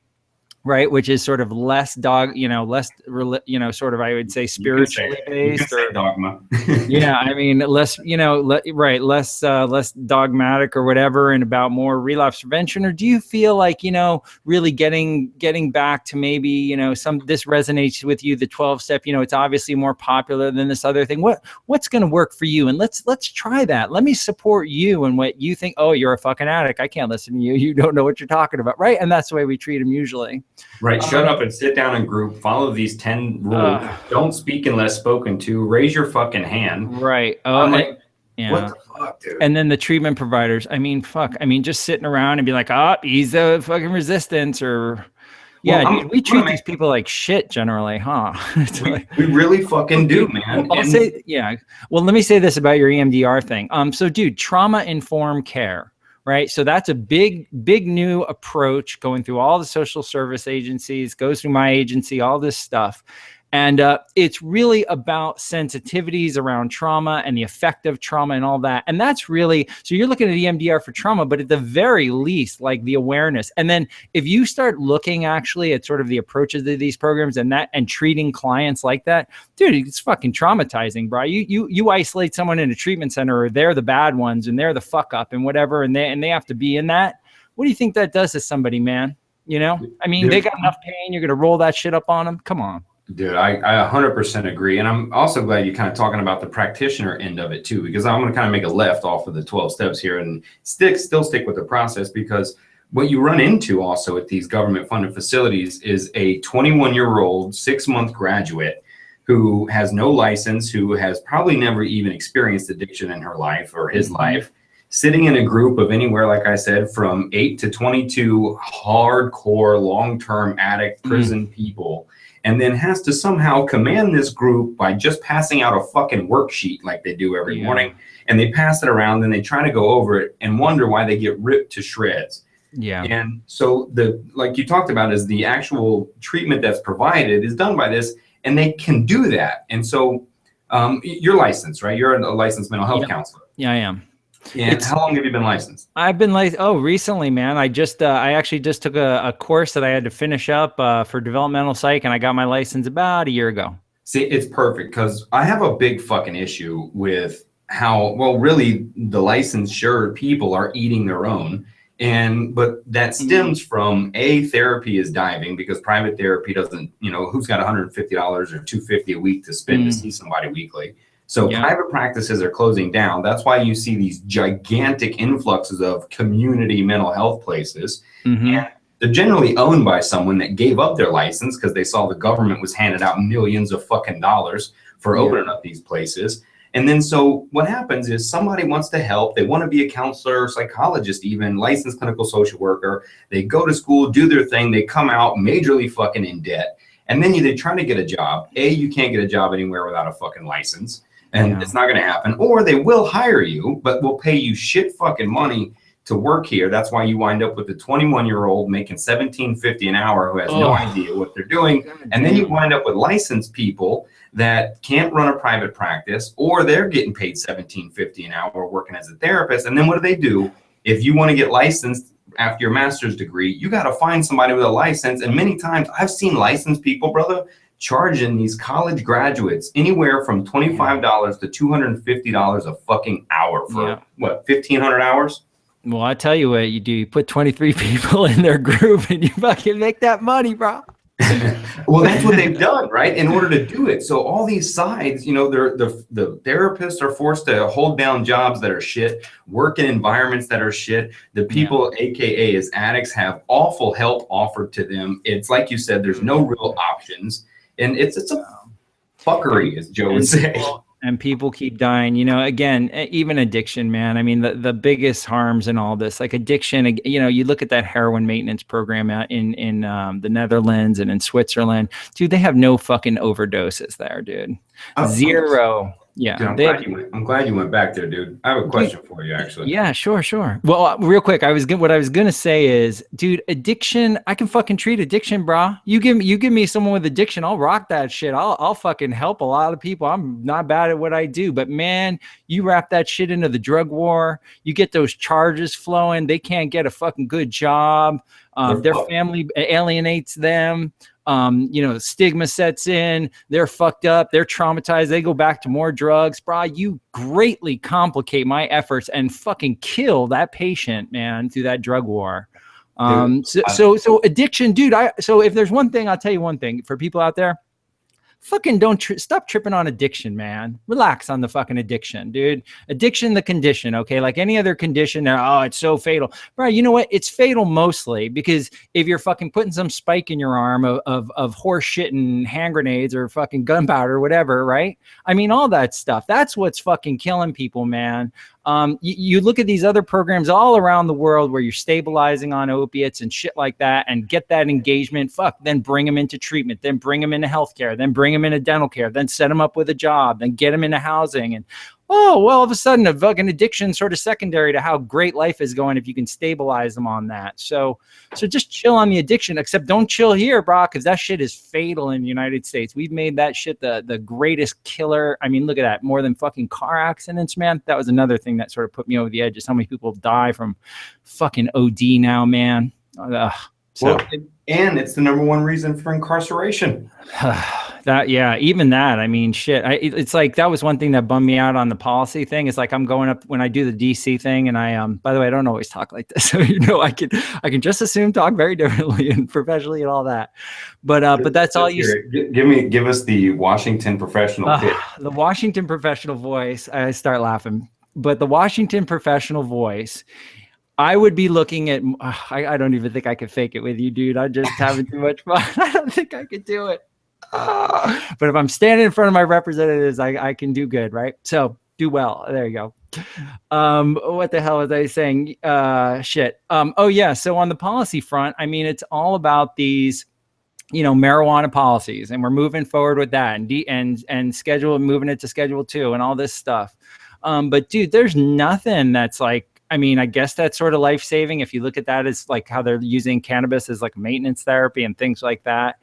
right? Which is sort of less sort of, I would say, spiritually based or dogma. Yeah. I mean, less, less dogmatic or whatever, and about more relapse prevention. Or do you feel like, really getting back to maybe, this resonates with you, the 12 step, it's obviously more popular than this other thing. What's going to work for you? And let's try that. Let me support you and what you think. Oh, you're a fucking addict. I can't listen to you. You don't know what you're talking about. Right. And that's the way we treat them usually. Right. Shut up and sit down in group. Follow these 10 rules. Don't speak unless spoken to. Raise your fucking hand. Right. I'm like, what the fuck, dude? And then the treatment providers. I mean, just sitting around and be like, he's a fucking resistance or. Yeah, well, we treat these people like shit generally, huh? We really fucking do, man. Well, let me say this about your EMDR thing. So dude, trauma-informed care. Right. So that's a big new approach going through all the social service agencies, goes through my agency, all this stuff. And it's really about sensitivities around trauma and the effect of trauma and all that. And that's really, so you're looking at EMDR for trauma, but at the very least, like the awareness. And then if you start looking actually at sort of the approaches to these programs and treating clients like that, dude, it's fucking traumatizing, bro. You isolate someone in a treatment center, or they're the bad ones and they're the fuck up and whatever, and they have to be in that. What do you think that does to somebody, man? I mean, they got enough pain. You're going to roll that shit up on them. Come on. Dude, I 100% agree. And I'm also glad you're kind of talking about the practitioner end of it too, because I'm going to kind of make a left off of the 12 steps here and still stick with the process, because what you run into also at these government funded facilities is a 21-year-old 6-month graduate who has no license, who has probably never even experienced addiction in her life or his life, sitting in a group of anywhere, like I said, from 8 to 22 hardcore long-term addict prison people. And then has to somehow command this group by just passing out a fucking worksheet like they do every morning. And they pass it around and they try to go over it and wonder why they get ripped to shreds. Yeah. And so like you talked about, is the actual treatment that's provided is done by this, and they can do that. And so you're licensed, right? You're a licensed mental health counselor. Yeah, I am. And how long have you been licensed? I've been recently, man. I actually just took a course that I had to finish up for developmental psych, and I got my license about a year ago. See, it's perfect, because I have a big fucking issue with how, really the licensure people are eating their own. But that stems from therapy is diving, because private therapy doesn't, who's got $150 or $250 a week to spend to see somebody weekly. So private practices are closing down. That's why you see these gigantic influxes of community mental health places. And they're generally owned by someone that gave up their license because they saw the government was handing out millions of fucking dollars for opening up these places. And then so what happens is somebody wants to help. They want to be a counselor, psychologist, even licensed clinical social worker. They go to school, do their thing. They come out majorly fucking in debt. And then they try to get a job. You can't get a job anywhere without a fucking license. And it's not going to happen. Or they will hire you, but will pay you shit fucking money to work here. That's why you wind up with a 21-year-old making $17.50 an hour who has no idea what they're doing. And then you wind up with licensed people that can't run a private practice, or they're getting paid $17.50 an hour working as a therapist. And then what do? If you want to get licensed after your master's degree, you got to find somebody with a license. And many times I've seen licensed people, brother, charging these college graduates anywhere from $25 to $250 a fucking hour for 1,500 hours? Well, I tell you what you do. You put 23 people in their group and you fucking make that money, bro. Well, that's what they've done, right? In order to do it. So all these sides, the therapists are forced to hold down jobs that are shit, work in environments that are shit. The people, AKA as addicts, have awful help offered to them. It's like you said, there's no real options. And it's a fuckery, as Joe would say. And people keep dying, again, even addiction, man. I mean, the biggest harms in all this, like addiction, you look at that heroin maintenance program out in the Netherlands and in Switzerland, dude, they have no fucking overdoses there, dude. Zero. Yeah. Dude, I'm glad you went back there, dude. I have a question for you, actually. Yeah, sure. Well, real quick, what I was gonna say is, dude, addiction. I can fucking treat addiction, bro. You give me someone with addiction, I'll rock that shit. I'll fucking help a lot of people. I'm not bad at what I do, but man, you wrap that shit into the drug war. You get those charges flowing. They can't get a fucking good job. Their family alienates them. Stigma sets in, they're fucked up, they're traumatized, they go back to more drugs. Bro, you greatly complicate my efforts and fucking kill that patient, man, through that drug war. So addiction, dude, so if there's one thing, I'll tell you one thing for people out there, fucking don't stop tripping on addiction, man. Relax on the fucking addiction, dude. Addiction, the condition, okay? Like any other condition, it's so fatal. Bro, you know what? It's fatal mostly because if you're fucking putting some spike in your arm of horse shit and hand grenades or fucking gunpowder or whatever, right? I mean, all that stuff. That's what's fucking killing people, man. You look at these other programs all around the world where you're stabilizing on opiates and shit like that and get that engagement, then bring them into treatment, then bring them into healthcare, then bring them into dental care, then set them up with a job, then get them into housing. And all of a sudden a fucking addiction sort of secondary to how great life is going if you can stabilize them on that. So just chill on the addiction, except don't chill here, bro, because that shit is fatal in the United States. We've made that shit the greatest killer. I mean, look at that. More than fucking car accidents, man. That was another thing that sort of put me over the edge, is how many people die from fucking OD now, man. And it's the number one reason for incarceration. Even that. I mean, shit. It's like that was one thing that bummed me out on the policy thing. It's like I'm going up when I do the DC thing, and I by the way, I don't always talk like this, so I can just assume talk very differently and professionally and all that. But that's all you. Give us the Washington professional pitch. The Washington professional voice. I start laughing, but the Washington professional voice. I would be looking at, I don't even think I could fake it with you, dude. I'm just having too much fun. I don't think I could do it. But if I'm standing in front of my representatives, I can do good, right? So do well. There you go. What the hell was I saying? Shit. So on the policy front, I mean, it's all about these, marijuana policies, and we're moving forward with that and moving it to Schedule 2 and all this stuff. But dude, there's nothing that's like, I mean, I guess that's sort of life-saving if you look at that as like how they're using cannabis as like maintenance therapy and things like that.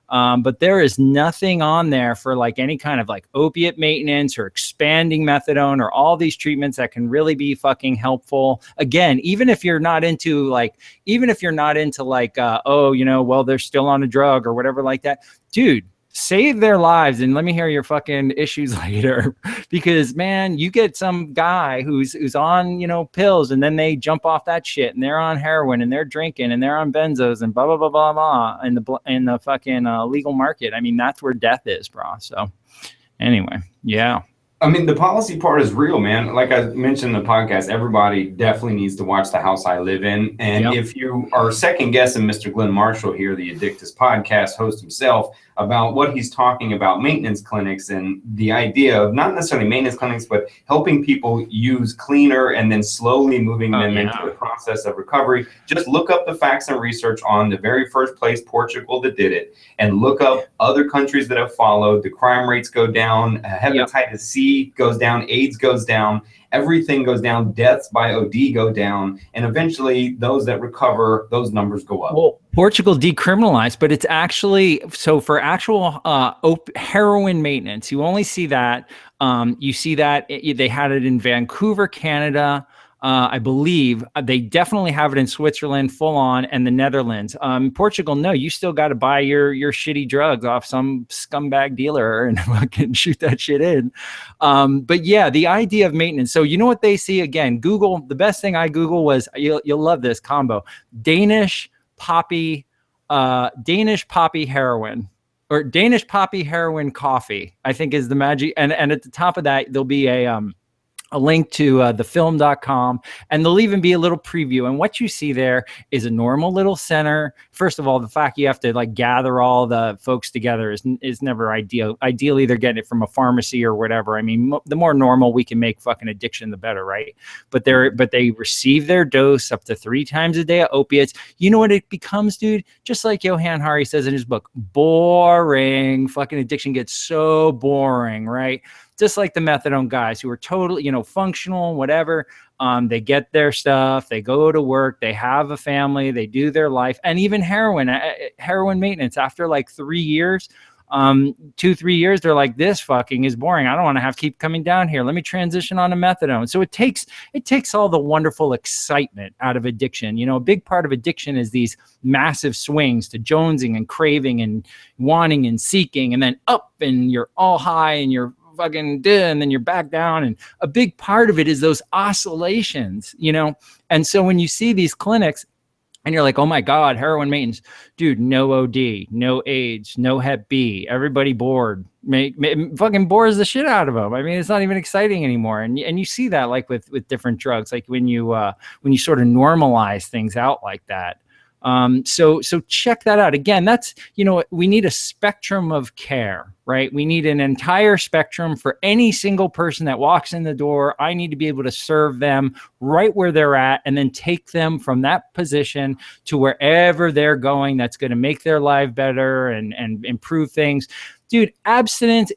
But there is nothing on there for like any kind of like opiate maintenance or expanding methadone or all these treatments that can really be fucking helpful. Again, even if you're not into like, they're still on a drug or whatever like that, dude. Save their lives and let me hear your fucking issues later, because man, you get some guy who's on, pills, and then they jump off that shit and they're on heroin and they're drinking and they're on benzos and blah, blah, blah, blah, blah in the fucking legal market. I mean, that's where death is, bro. So anyway, yeah. I mean, the policy part is real, man. Like I mentioned in the podcast, everybody definitely needs to watch The House I Live In. And if you are second guessing Mr. Glen Marshall here, the Addictive Podcast host himself, about what he's talking about maintenance clinics and the idea of not necessarily maintenance clinics, but helping people use cleaner and then slowly moving them into the process of recovery. Just look up the facts and research on the very first place, Portugal, that did it, and look up other countries that have followed. The crime rates go down, hepatitis C goes down, AIDS goes down, everything goes down, deaths by OD go down, and eventually those that recover, those numbers go up. Well, Portugal decriminalized, but it's actually, so for actual heroin maintenance, you only see that, you see that they had it in Vancouver, Canada. I believe they definitely have it in Switzerland, full on, and the Netherlands. Portugal, no, you still got to buy your shitty drugs off some scumbag dealer and fucking shoot that shit in. But yeah, the idea of maintenance. So you know what they see again? Google. The best thing I Google was, you'll love this combo: Danish poppy heroin, or Danish poppy heroin coffee, I think is the magic. And at the top of that, there'll be a link to thefilm.com, and there'll even be a little preview. And what you see there is a normal little center. First of all, the fact you have to like gather all the folks together is never ideal. Ideally, they're getting it from a pharmacy or whatever. I mean, the more normal we can make fucking addiction, the better, right? But they receive their dose up to 3 times a day of opiates. You know what it becomes, dude? Just like Johan Hari says in his book, boring. Fucking addiction gets so boring, right? Just like the methadone guys who are totally, functional, whatever. They get their stuff, they go to work, they have a family, they do their life. And even heroin maintenance, after like 3 years, 2-3 years, they're like, this fucking is boring. I don't want to keep coming down here. Let me transition on to methadone. So it takes all the wonderful excitement out of addiction. A big part of addiction is these massive swings to jonesing and craving and wanting and seeking, and then up and you're all high and you're fucking and then you're back down. And a big part of it is those oscillations, and so when you see these clinics and you're like, oh my God, heroin maintenance, dude, no OD, no AIDS, no Hep B, everybody bored, fucking bores the shit out of them. I mean, it's not even exciting anymore. And you see that like with different drugs, like when you sort of normalize things out like that. So check that out. Again, that's, we need a spectrum of care, right? We need an entire spectrum for any single person that walks in the door. I need to be able to serve them right where they're at and then take them from that position to wherever they're going. That's going to make their life better and improve things. Dude, abstinence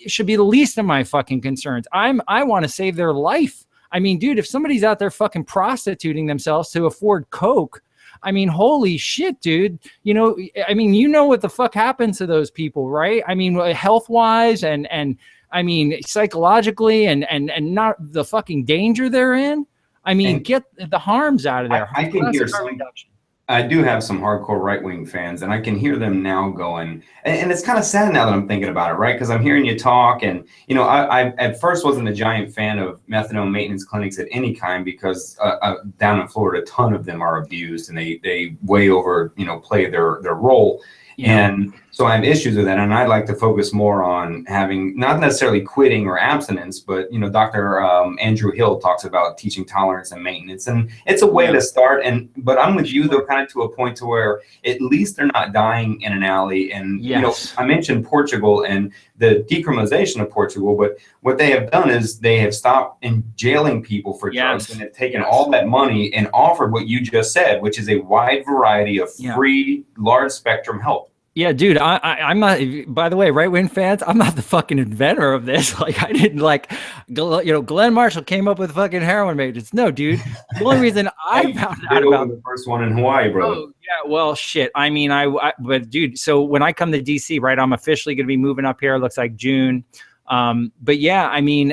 should be the least of my fucking concerns. I want to save their life. I mean, dude, if somebody's out there fucking prostituting themselves to afford Coke, I mean, holy shit, dude. What the fuck happens to those people, right? I mean, health-wise and I mean, psychologically and not the fucking danger they're in. I mean, get the harms out of there. I can hear I do have some hardcore right-wing fans, and I can hear them now going, and it's kind of sad now that I'm thinking about it, right? Because I'm hearing you talk, and I at first wasn't a giant fan of methadone maintenance clinics at any kind, because down in Florida, a ton of them are abused, and they way over play their role. Yeah. And so I have issues with that, and I'd like to focus more on having not necessarily quitting or abstinence, but Dr. Andrew Hill talks about teaching tolerance and maintenance, and it's a way to start. But I'm with you though, kind of to a point to where at least they're not dying in an alley. And I mentioned Portugal and the decriminalization of Portugal, but what they have done is they have stopped jailing people for drugs, and have taken all that money and offered what you just said, which is a wide variety of free, large spectrum help. Yeah, dude, I'm not, by the way, right-wing fans, I'm not the fucking inventor of this. Like, I didn't Glen Marshall came up with fucking heroin maintenance. No, dude. The only reason I found out about the first one in Hawaii, brother. Oh, yeah, well, shit. I mean, but dude, so when I come to DC, right, I'm officially going to be moving up here. It looks like June. But yeah, I mean,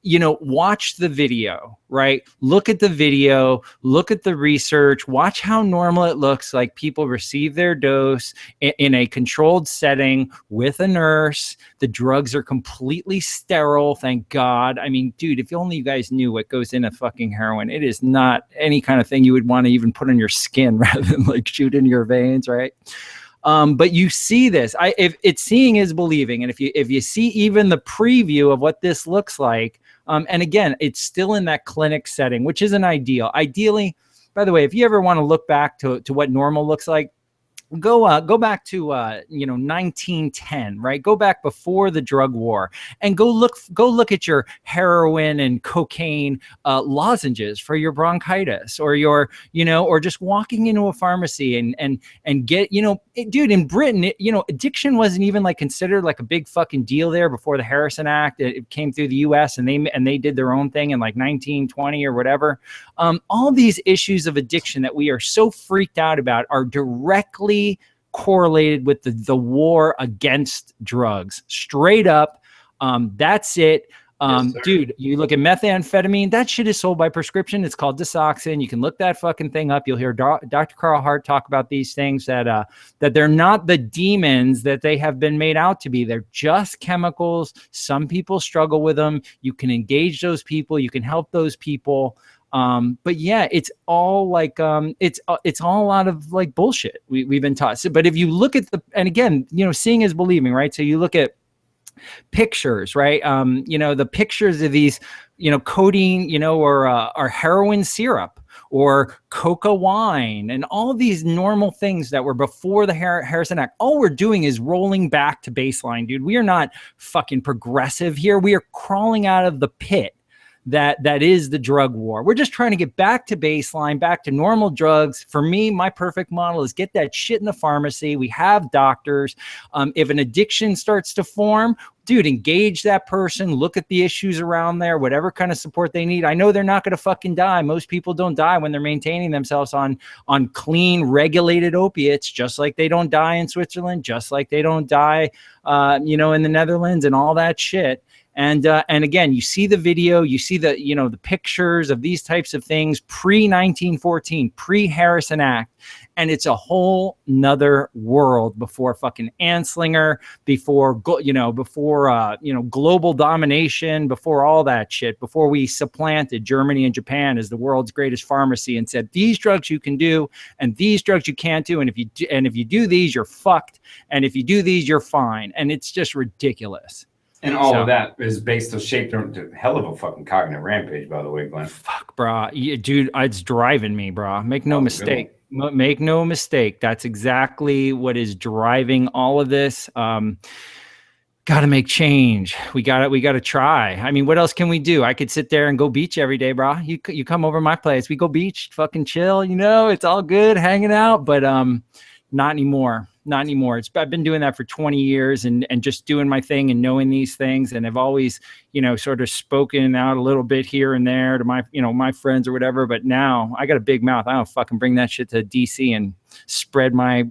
watch the video, right? Look at the video, look at the research, watch how normal it looks like people receive their dose in a controlled setting with a nurse. The drugs are completely sterile. Thank God. I mean, dude, if only you guys knew what goes in a fucking heroin, it is not any kind of thing you would want to even put on your skin rather than like shoot in your veins, right? But you see this. If it's seeing is believing, and if you see even the preview of what this looks like, and again, it's still in that clinic setting, which isn't ideal. Ideally, by the way, if you ever want to look back to what normal looks like, go back to 1910, right? Go back before the drug war, and go look at your heroin and cocaine lozenges for your bronchitis, or your or just walking into a pharmacy and get dude, in Britain, addiction wasn't even like considered like a big fucking deal there before the Harrison Act. It came through the U.S. and they did their own thing in like 1920 or whatever. All these issues of addiction that we are so freaked out about are directly correlated with the war against drugs. Straight up. That's it. Yes, dude, you look at methamphetamine, that shit is sold by prescription. It's called Disoxin. You can look that fucking thing up. You'll hear Dr. Carl Hart talk about these things, that they're not the demons that they have been made out to be. They're just chemicals. Some people struggle with them. You can engage those people. You can help those people. But yeah, it's all like, it's all a lot of like bullshit we've been taught. So, but if you look at and again, seeing is believing, right? So you look at pictures, right? The pictures of these, codeine, or heroin syrup or coca wine and all these normal things that were before the Harrison Act. All we're doing is rolling back to baseline, dude. We are not fucking progressive here. We are crawling out of the pit that is the drug war. We're just trying to get back to baseline, back to normal drugs. For me, my perfect model is get that shit in the pharmacy. We have doctors. If an addiction starts to form, dude, engage that person, look at the issues around there, whatever kind of support they need. I know they're not going to fucking die. Most people don't die when they're maintaining themselves on clean, regulated opiates, just like they don't die in Switzerland, just like they don't die, in the Netherlands and all that shit. And again, you see the video, you see the, the pictures of these types of things pre-1914, pre-Harrison Act. And it's a whole nother world before fucking Anslinger, before global domination, before all that shit, before we supplanted Germany and Japan as the world's greatest pharmacy and said, these drugs you can do and these drugs you can't do. And if you do these, you're fucked. And if you do these, you're fine. And it's just ridiculous. And all of that is based on shaped into hell of a fucking cognitive rampage, by the way, Glenn. Fuck, bro. Dude, it's driving me, bro. Make no mistake. Make no mistake. That's exactly what is driving all of this. Got to make change. We got to try. I mean, what else can we do? I could sit there and go beach every day, bro. You come over my place. We go beach, fucking chill. It's all good hanging out, but not anymore. Not anymore. I've been doing that for 20 years and just doing my thing and knowing these things. And I've always, sort of spoken out a little bit here and there to my, my friends or whatever. But now I got a big mouth. I don't fucking bring that shit to DC and spread my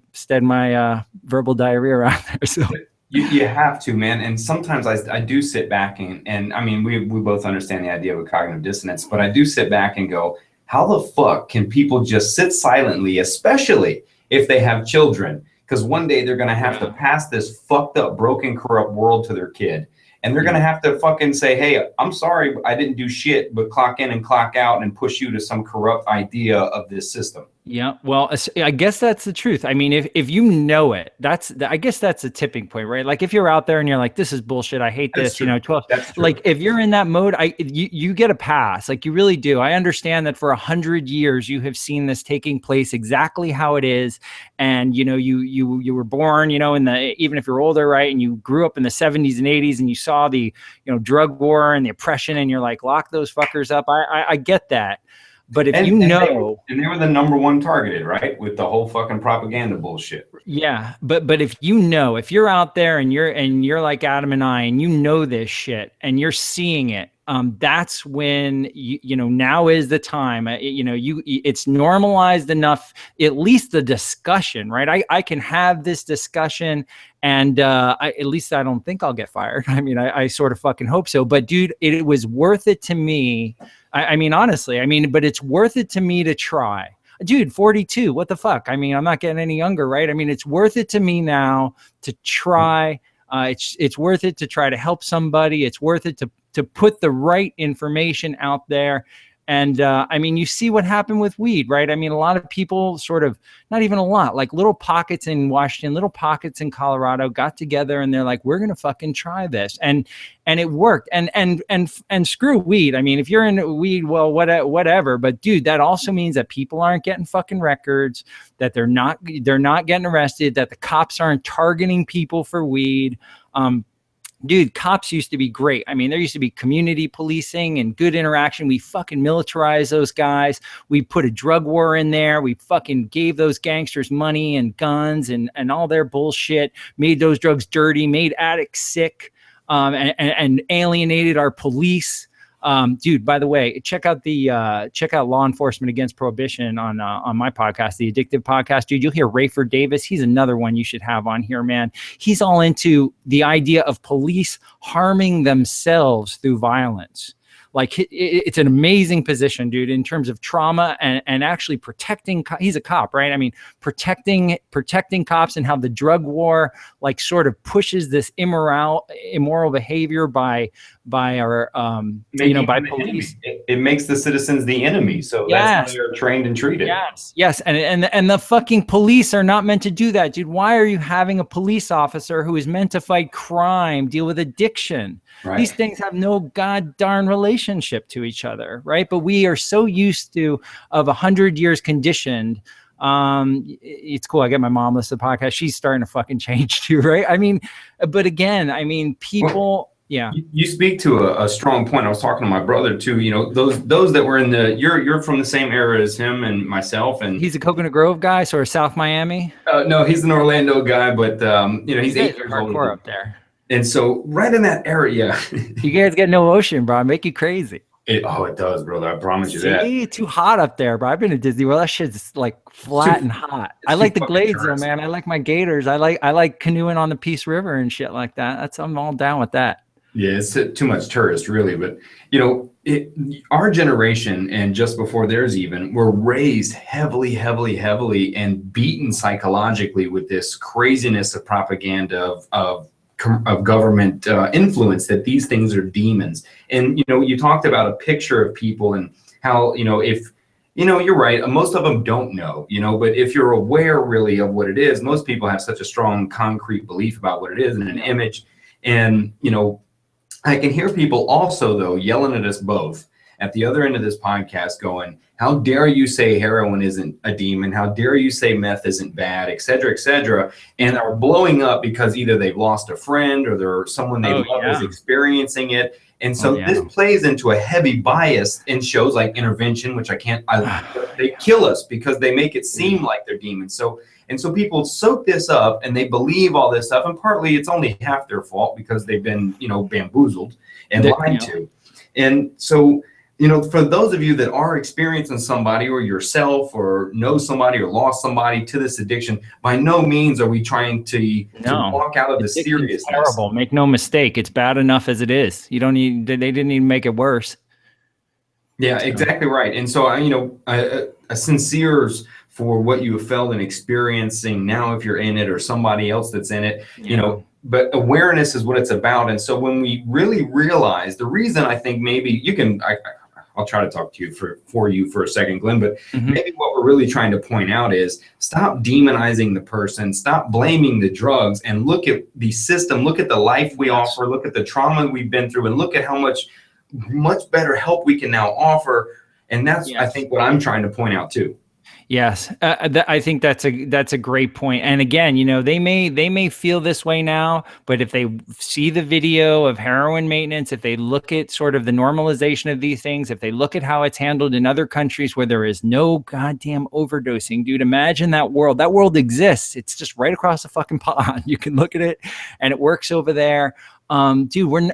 verbal diarrhea around there. So you have to, man. And sometimes I do sit back and I mean, we both understand the idea of a cognitive dissonance, but I do sit back and go, how the fuck can people just sit silently, especially if they have children? Because one day they're going to have to pass this fucked up, broken, corrupt world to their kid. And they're going to have to fucking say, hey, I'm sorry, I didn't do shit, but clock in and clock out and push you to some corrupt idea of this system. Yeah, well, I guess that's the truth. I mean, if you know it, I guess that's a tipping point, right? Like if you're out there and you're like, this is bullshit, I hate this, 12. Like if you're in that mode, you get a pass. Like you really do. I understand that for 100 years you have seen this taking place exactly how it is, and you were born, even if you're older, right? And you grew up in the 70s and 80s, and you saw the drug war and the oppression, and you're like, lock those fuckers up. I get that. But if they were the number one targeted, right, with the whole fucking propaganda bullshit. Yeah, but if if you're out there and you're like Adam and I, and this shit, and you're seeing it, that's when now is the time. It's normalized enough, at least the discussion, right? I can have this discussion, and at least I don't think I'll get fired. I mean, I sort of fucking hope so. But dude, it was worth it to me. I mean, honestly, but it's worth it to me to try. Dude, 42, what the fuck? I mean, I'm not getting any younger, right? I mean, it's worth it to me now to try. It's worth it to try to help somebody. It's worth it to put the right information out there. And I mean, you see what happened with weed, right? I mean, a lot of people sort of, not even a lot, like little pockets in Washington, little pockets in Colorado got together and they're like, we're going to fucking try this. And it worked. And screw weed. I mean, if you're into weed, well, whatever. But dude, that also means that people aren't getting fucking records, that they're not getting arrested, that the cops aren't targeting people for weed. Dude, cops used to be great. I mean, there used to be community policing and good interaction. We fucking militarized those guys. We put a drug war in there. We fucking gave those gangsters money and guns and all their bullshit, made those drugs dirty, made addicts sick, and alienated our police. Dude, by the way, check out Law Enforcement Against Prohibition on my podcast, the Addictive Podcast. Dude, you'll hear Rayford Davis. He's another one you should have on here, man. He's all into the idea of police harming themselves through violence. Like it's an amazing position, dude, in terms of trauma and actually protecting. He's a cop, right? I mean, protecting cops, and how the drug war like sort of pushes this immoral behavior by our by police. It makes the citizens the enemy. So that's how they're trained and treated. Yes, and the fucking police are not meant to do that, dude. Why are you having a police officer who is meant to fight crime, deal with addiction? Right. These things have no god darn relationship to each other, right? But we are so used to, of 100 years conditioned. It's cool. I get my mom listen to the podcast. She's starting to fucking change too, right? I mean, but again, I mean, people. Well, yeah, you speak to a strong point. I was talking to my brother too. You know, those that were in the you're from the same era as him and myself, and he's a Coconut Grove guy, sort of South Miami. No, he's an Orlando guy, but he's 8 years old up there. And so right in that area, you guys get no ocean, bro. I make you crazy. It does, brother. I promise you that. It's too hot up there, bro. I've been to Disney World. That shit's like flat and hot. I like the glades though, man. I like my gators. I like canoeing on the Peace River and shit like that. I'm all down with that. Yeah, it's too much tourist, really. But our generation and just before theirs even were raised heavily and beaten psychologically with this craziness of propaganda of government influence, that these things are demons. And you talked about a picture of people and how if you're right, most of them don't know, but if you're aware really of what it is, most people have such a strong concrete belief about what it is and an image. And I can hear people also though yelling at us both at the other end of this podcast going, how dare you say heroin isn't a demon? How dare you say meth isn't bad, et cetera, and are blowing up because either they've lost a friend or there's someone they love is experiencing it. And so this plays into a heavy bias in shows like Intervention, which they kill us because they make it seem like they're demons. So people soak this up and they believe all this stuff. And partly it's only half their fault because they've been, bamboozled and lied to. And so, for those of you that are experiencing somebody or yourself or know somebody or lost somebody to this addiction, by no means are we trying to walk out of the seriousness. Horrible. Make no mistake. It's bad enough as it is. They didn't even make it worse. Yeah, exactly right. And so, a sincere's for what you have felt and experiencing now, if you're in it or somebody else that's in it, but awareness is what it's about. And so when we really realize the reason, I think maybe I'll try to talk to you for you for a second, Glenn, but maybe what we're really trying to point out is stop demonizing the person, stop blaming the drugs, and look at the system, look at the life we offer, look at the trauma we've been through, and look at how much better help we can now offer. And that's, I think, what I'm trying to point out too. Yes, I think that's a great point. And again, they may feel this way now, but if they see the video of heroin maintenance, if they look at sort of the normalization of these things, if they look at how it's handled in other countries where there is no goddamn overdosing, dude, imagine that world. That world exists. It's just right across the fucking pond. You can look at it and it works over there. Dude, we're,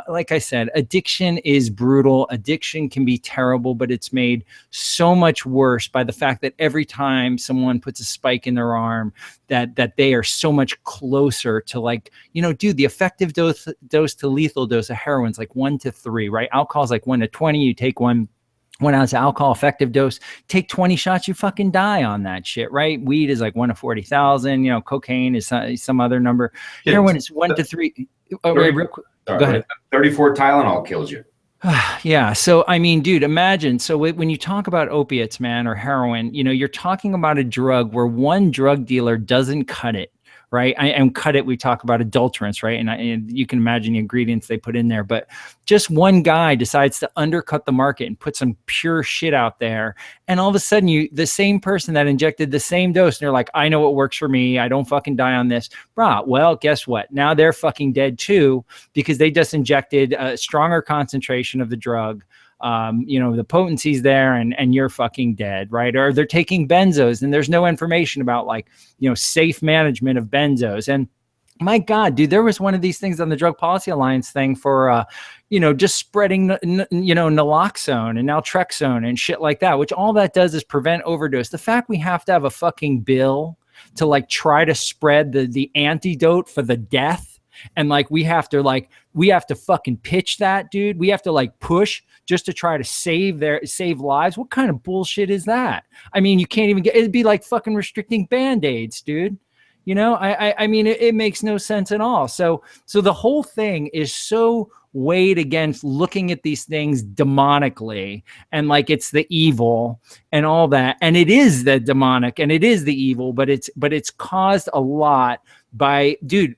like I said, addiction is brutal. Addiction can be terrible, but it's made so much worse by the fact that every time someone puts a spike in their arm, that they are so much closer to dude, the effective dose to lethal dose of heroin is like 1 to 3, right? Alcohol is like 1 to 20. You take 1 ounce of alcohol effective dose, take 20 shots, you fucking die on that shit, right? Weed is like 1 to 40,000, cocaine is some other number. Heroin is 1 to 3. Oh, wait, real quick. Go ahead. 34 Tylenol kills you. Yeah. So, I mean, dude, imagine. So when you talk about opiates, man, or heroin, you're talking about a drug where one drug dealer doesn't cut it, right? And cut it, we talk about adulterants, right? And you can imagine the ingredients they put in there. But just one guy decides to undercut the market and put some pure shit out there. And all of a sudden, the same person that injected the same dose, and they're like, I know what works for me. I don't fucking die on this. Brah, well, guess what? Now they're fucking dead too, because they just injected a stronger concentration of the drug. The potency's there, and you're fucking dead, right? Or they're taking benzos and there's no information about safe management of benzos. And my God, dude, there was one of these things on the Drug Policy Alliance thing for, just spreading, naloxone and naltrexone and shit like that, which all that does is prevent overdose. The fact we have to have a fucking bill to try to spread the antidote for the death. And we have to fucking pitch that, dude. We have to push just to try to save lives. What kind of bullshit is that? I mean, you can't even it'd be like fucking restricting Band-Aids, dude. I mean, it makes no sense at all. So the whole thing is so weighed against looking at these things demonically and it's the evil and all that. And it is the demonic and it is the evil, but it's caused a lot by, dude.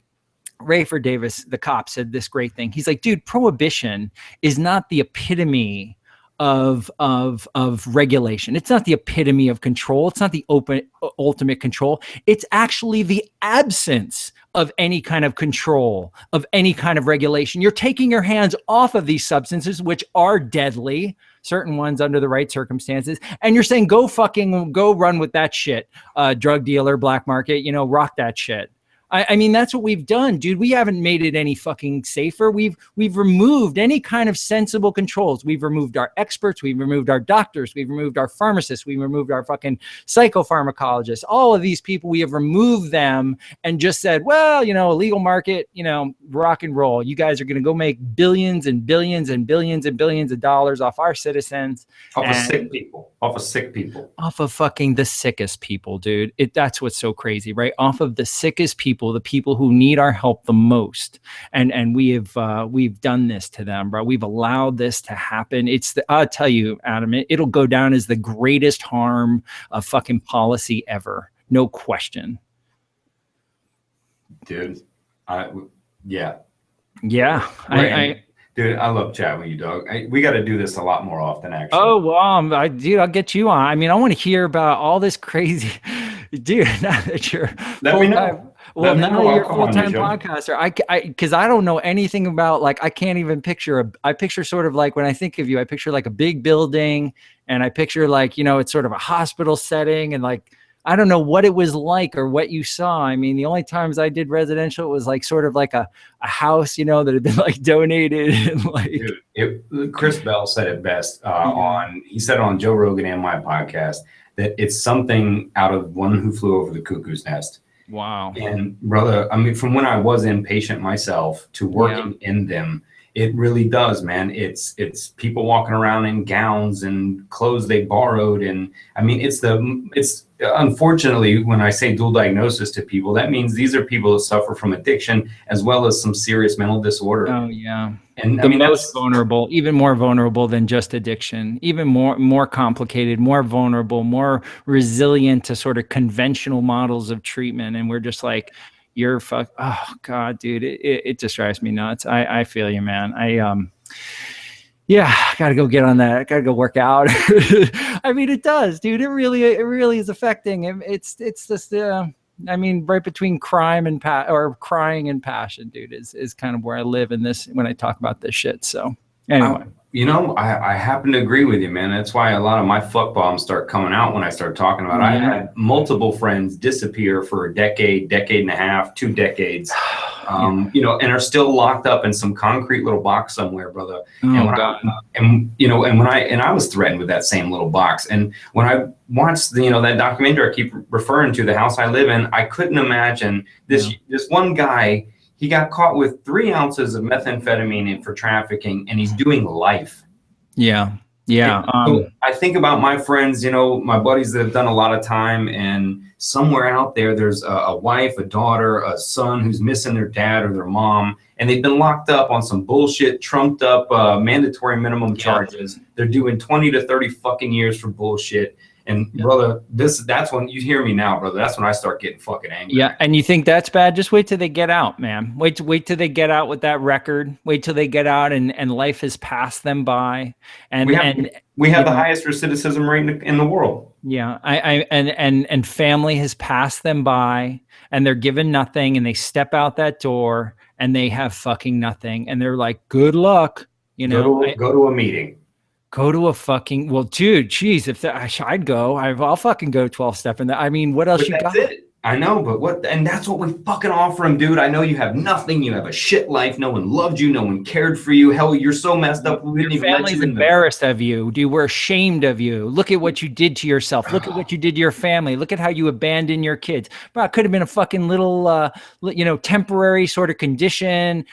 Rayford Davis, the cop, said this great thing. He's like, dude, prohibition is not the epitome of regulation. It's not the epitome of control. It's not the ultimate control. It's actually the absence of any kind of control, of any kind of regulation. You're taking your hands off of these substances, which are deadly, certain ones under the right circumstances. And you're saying, go run with that shit. Drug dealer, black market, rock that shit. I mean, that's what we've done, dude. We haven't made it any fucking safer. We've removed any kind of sensible controls. We've removed our experts. We've removed our doctors. We've removed our pharmacists. We've removed our fucking psychopharmacologists. All of these people, we have removed them and just said, well, illegal market, rock and roll. You guys are going to go make billions and billions and billions and billions of dollars off our citizens. Off of sick people. Off of fucking the sickest people, dude. That's what's so crazy, right? Off of the sickest people. The people who need our help the most, and we've done this to them, bro. We've allowed this to happen. I'll tell you, Adam, it'll go down as the greatest harm of fucking policy ever, no question. Dude, yeah. Dude, I love chatting with you, dog. We got to do this a lot more often, actually. Oh, well, dude, I'll get you on. I mean, I want to hear about all this crazy, dude. Now that you're Well, now you're a full-time podcaster. Because I don't know anything about I can't even picture I picture sort of when I think of you, I picture a big building, and I picture it's sort of a hospital setting, and I don't know what it was like or what you saw. I mean, the only times I did residential, it was sort of a house, that had been donated. And Dude, Chris Bell said it best he said on Joe Rogan and my podcast that it's something out of One Who Flew Over the Cuckoo's Nest. Wow. And brother, I mean, from when I was inpatient myself to working in them, it really does, man. It's people walking around in gowns and clothes they borrowed. And I mean, it's unfortunately, when I say dual diagnosis to people, that means these are people that suffer from addiction as well as some serious mental disorder. Oh yeah. And I mean, most vulnerable, even more vulnerable than just addiction, even more complicated, more vulnerable, more resilient to sort of conventional models of treatment. And we're just you're fuck. Oh God, dude, it just drives me nuts. I feel you, man. I gotta go get on that. I gotta go work out. I mean, it does, dude. It really is affecting. It's just I mean, right between crime and crying and passion, dude, is kind of where I live in this when I talk about this shit. So anyway. I happen to agree with you, man. That's why a lot of my fuck bombs start coming out when I start talking about it. I had multiple friends disappear for a decade and a half, 2 decades, and are still locked up in some concrete little box somewhere, brother. And I was threatened with that same little box. And when I watched that documentary I keep referring to, The House I Live In, I couldn't imagine this one guy. He got caught with 3 ounces of methamphetamine for trafficking, and he's doing life. Yeah. Yeah. So I think about my friends, you know, my buddies that have done a lot of time, and somewhere out there, there's a wife, a daughter, a son who's missing their dad or their mom, and they've been locked up on some bullshit, trumped up mandatory minimum charges. They're doing 20 to 30 fucking years for bullshit. And brother, that's when you hear me now, brother. That's when I start getting fucking angry. Yeah, and you think that's bad? Just wait till they get out, man. Wait till they get out with that record. Wait till they get out and life has passed them by. And we have the highest recidivism rate in the world. Yeah, and family has passed them by, and they're given nothing, and they step out that door and they have fucking nothing, and they're like, "Good luck," you know. Go to a meeting. Go to a fucking, well, dude, geez, if I'd go, I'll fucking go 12 step. And I mean, what else you got? It. I know, but and that's what we fucking offer them, dude. I know you have nothing. You have a shit life. No one loved you. No one cared for you. Hell, you're so messed up. We didn't even let you in. Embarrassed of you, dude. We're ashamed of you. Look at what you did to yourself. Look at what you did to your family. Look at how you abandoned your kids. Bro, it could have been a fucking little, temporary sort of condition.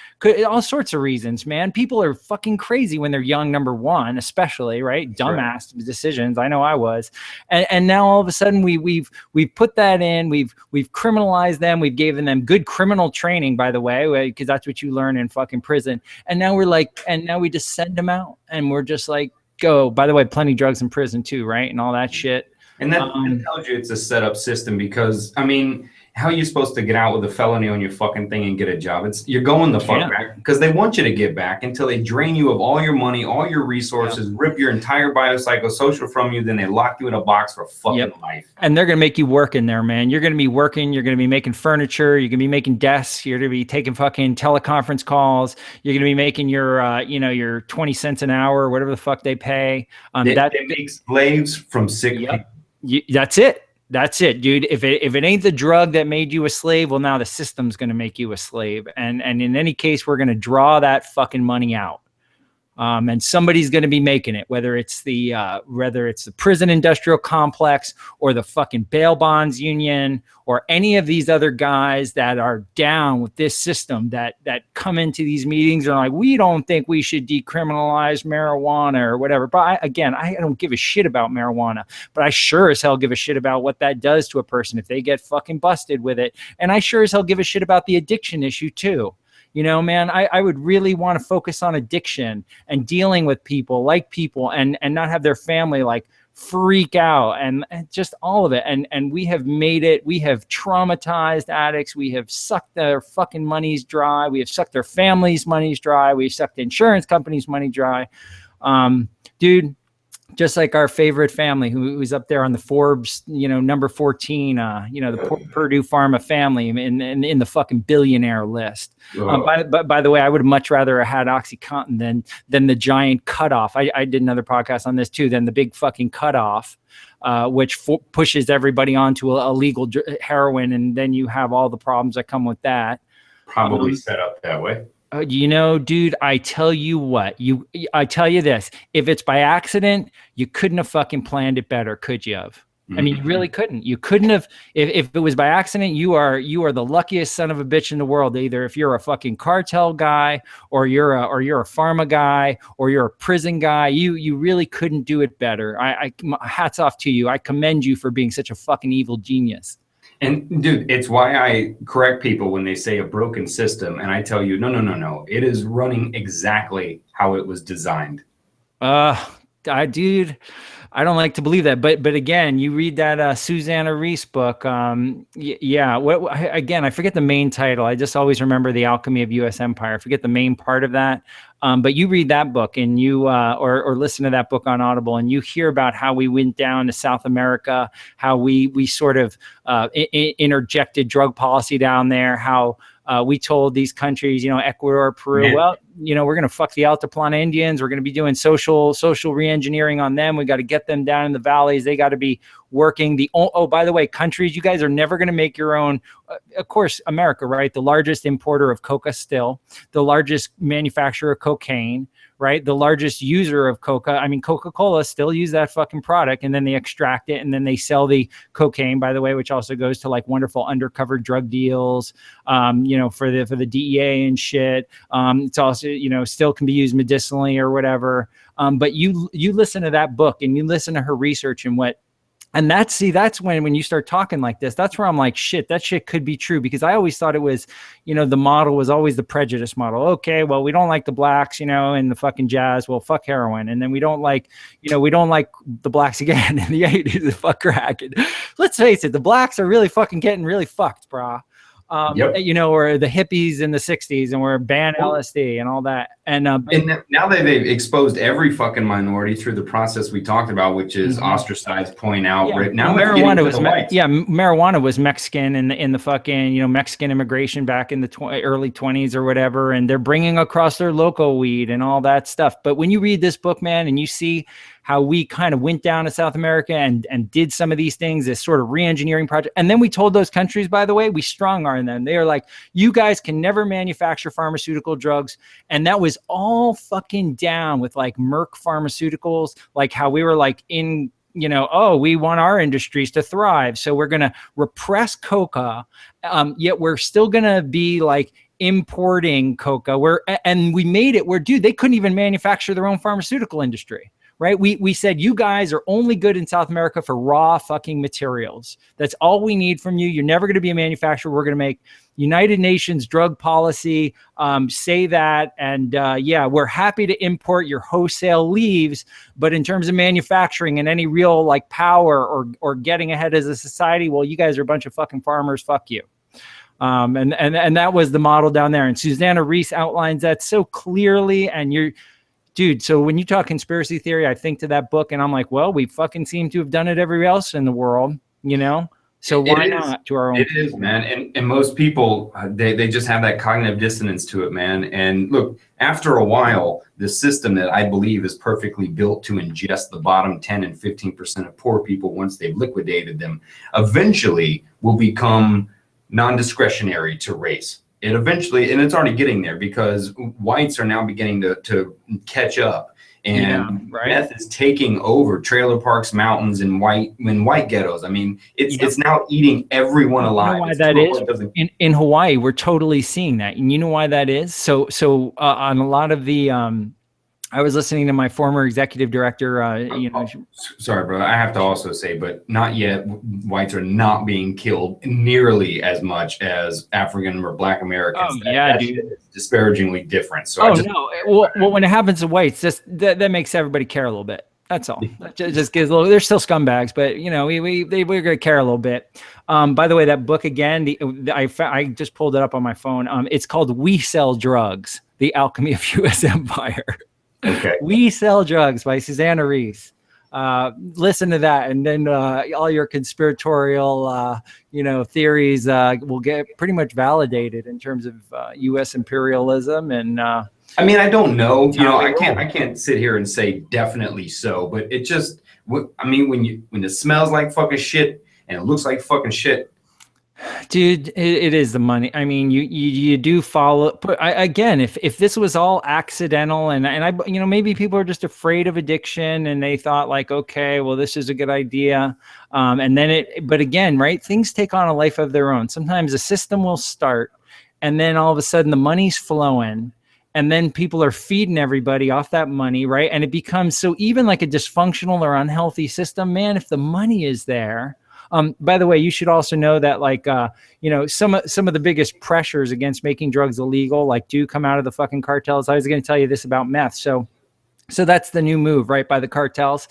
All sorts of reasons, man. People are fucking crazy when they're young. Number one, especially, right? Dumbass decisions. I know I was, and now all of a sudden we've put that in. We've criminalized them. We've given them good criminal training, by the way, because that's what you learn in fucking prison. And now now we just send them out, and we're just like, go. By the way, plenty of drugs in prison too, right? And all that shit. And that tells you it's a set up system, because I mean, how are you supposed to get out with a felony on your fucking thing and get a job? You're going the fuck back, because they want you to get back until they drain you of all your money, all your resources, rip your entire biopsychosocial from you. Then they lock you in a box for fucking life. And they're going to make you work in there, man. You're going to be working. You're going to be making furniture. You're going to be making desks. You're going to be taking fucking teleconference calls. You're going to be making your 20 cents an hour or whatever the fuck they pay. They make slaves from sick people. That's it. That's it, dude. If it ain't the drug that made you a slave, well, now the system's going to make you a slave. And in any case, we're going to draw that fucking money out. And somebody's going to be making it, whether it's the prison industrial complex or the fucking bail bonds union or any of these other guys that are down with this system that come into these meetings and are like, we don't think we should decriminalize marijuana or whatever. But I don't give a shit about marijuana, but I sure as hell give a shit about what that does to a person if they get fucking busted with it. And I sure as hell give a shit about the addiction issue too. You know, man, I would really want to focus on addiction and dealing with people and not have their family like freak out and just all of it. And we have made it. We have traumatized addicts. We have sucked their fucking monies dry. We have sucked their families' monies dry. We've sucked the insurance companies' money dry. Dude, just like our favorite family who's up there on the Forbes, number 14, the Purdue Pharma family in the fucking billionaire list. By the way, I would have much rather have had OxyContin than the giant cutoff. I did another podcast on this too, than the big fucking cutoff, which pushes everybody onto a legal heroin. And then you have all the problems that come with that. Probably set up that way. Dude, I tell you what, I tell you this, if it's by accident, you couldn't have fucking planned it better, could you have? I mean, you really couldn't. You couldn't have, if it was by accident, you are the luckiest son of a bitch in the world. Either if you're a fucking cartel guy or you're a pharma guy or you're a prison guy, you really couldn't do it better. I hats off to you. I commend you for being such a fucking evil genius. And dude, it's why I correct people when they say a broken system. And I tell you, no. It is running exactly how it was designed. Dude, I don't like to believe that. But again, you read that Susanna Reese book. Again, I forget the main title. I just always remember The Alchemy of U.S. Empire. I forget the main part of that. But you read that book and you or listen to that book on Audible, and you hear about how we went down to South America, how we sort of interjected drug policy down there, how we told these countries, Ecuador, Peru, well, we're going to fuck the Altiplano Indians. We're going to be doing social re-engineering on them. We got to get them down in the valleys. They got to be working by the way, countries, you guys are never going to make your own. Of course, America, right? The largest importer of coca still, the largest manufacturer of cocaine, right? The largest user of coca. I mean, Coca-Cola still use that fucking product, and then they extract it and then they sell the cocaine, by the way, which also goes to like wonderful undercover drug deals, for the DEA and shit. It's also, still can be used medicinally or whatever. But you listen to that book and you listen to her research and that's when you start talking like this, that's where I'm like, shit, that shit could be true, because I always thought it was, the model was always the prejudice model. Okay, well, we don't like the blacks, and the fucking jazz. Well, fuck heroin. And then we don't like the blacks again in the 80s, fuck crack. And let's face it, the blacks are really fucking getting really fucked, brah. Or the hippies in the 60s, and we're banning LSD and all that. And now that they've exposed every fucking minority through the process we talked about, which is ostracize, point out. Right now, marijuana was marijuana was Mexican in the fucking Mexican immigration back in the early 20s or whatever, and they're bringing across their local weed and all that stuff. But when you read this book, man, and you see how we kind of went down to South America and did some of these things, this sort of re-engineering project. And then we told those countries, by the way, we strong-armed them. They are like, you guys can never manufacture pharmaceutical drugs. And that was all fucking down with like Merck Pharmaceuticals, like how we were like we want our industries to thrive. So we're going to repress coca, yet we're still going to be like importing coca. And we made it where, dude, they couldn't even manufacture their own pharmaceutical industry. Right? We said, you guys are only good in South America for raw fucking materials. That's all we need from you. You're never going to be a manufacturer. We're going to make United Nations drug policy say that. And we're happy to import your wholesale leaves. But in terms of manufacturing and any real like power or getting ahead as a society, well, you guys are a bunch of fucking farmers. Fuck you. And that was the model down there. And Susanna Reese outlines that so clearly. And dude, so when you talk conspiracy theory, I think to that book and I'm like, well, we fucking seem to have done it everywhere else in the world, So why not to our own? It is, man. And most people, they just have that cognitive dissonance to it, man. And look, after a while, the system that I believe is perfectly built to ingest the bottom 10 and 15% of poor people once they've liquidated them, eventually will become non-discretionary to race. It eventually, and it's already getting there, because whites are now beginning to catch up, and meth is taking over trailer parks, mountains, and white ghettos. I mean, it's now eating everyone alive. You know why that is? In Hawaii, we're totally seeing that, and you know why that is? So on a lot of the I was listening to my former executive director. Sorry, bro. I have to also say, but not yet. Whites are not being killed nearly as much as African or Black Americans. That dude. Is disparagingly different. So no. Well, when it happens to whites, that makes everybody care a little bit. That's all. Just gives a little. They're still scumbags, but we're gonna care a little bit. By the way, that book again, I just pulled it up on my phone. It's called "We Sell Drugs: The Alchemy of U.S. Empire." Okay. We Sell Drugs by Susanna Reese. Listen to that, and then all your conspiratorial, theories will get pretty much validated in terms of U.S. imperialism. And I mean, I don't know. I can't sit here and say definitely so, but it just, I mean, when it smells like fucking shit and it looks like fucking shit. Dude, it is the money. I mean, you do follow. But again, if this was all accidental, and I maybe people are just afraid of addiction, and they thought like, okay, well, this is a good idea, and then but again, right? Things take on a life of their own. Sometimes a system will start, and then all of a sudden the money's flowing, and then people are feeding everybody off that money, right? And it becomes so even like a dysfunctional or unhealthy system, man. If the money is there. By the way, you should also know that some of the biggest pressures against making drugs illegal, do come out of the fucking cartels. I was going to tell you this about meth. So that's the new move, right? By the cartels.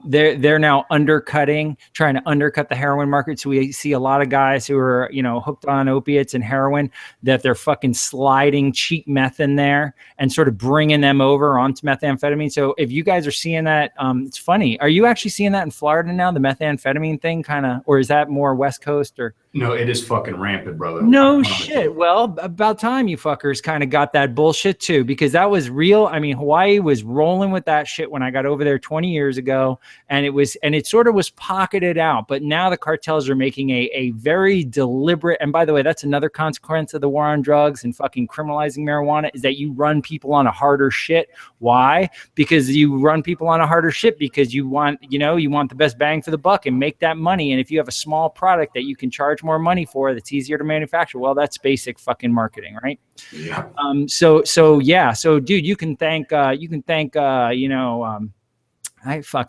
They're now trying to undercut the heroin market. So we see a lot of guys who are, hooked on opiates and heroin, that they're fucking sliding cheap meth in there and sort of bringing them over onto methamphetamine. So if you guys are seeing that, it's funny. Are you actually seeing that in Florida now, the methamphetamine thing or is that more West Coast or? No, it is fucking rampant, brother. No shit. Well, about time you fuckers kind of got that bullshit too, because that was real. I mean, Hawaii was rolling with that shit when I got over there 20 years ago. ago, and it sort of was pocketed out. But now the cartels are making a very deliberate, and by the way, that's another consequence of the war on drugs and fucking criminalizing marijuana, is that you run people on a harder shit. Why? Because you run people on a harder shit because you want the best bang for the buck and make that money. And if you have a small product that you can charge more money for, that's easier to manufacture, well, that's basic fucking marketing, right? Yeah. So dude, you can thank I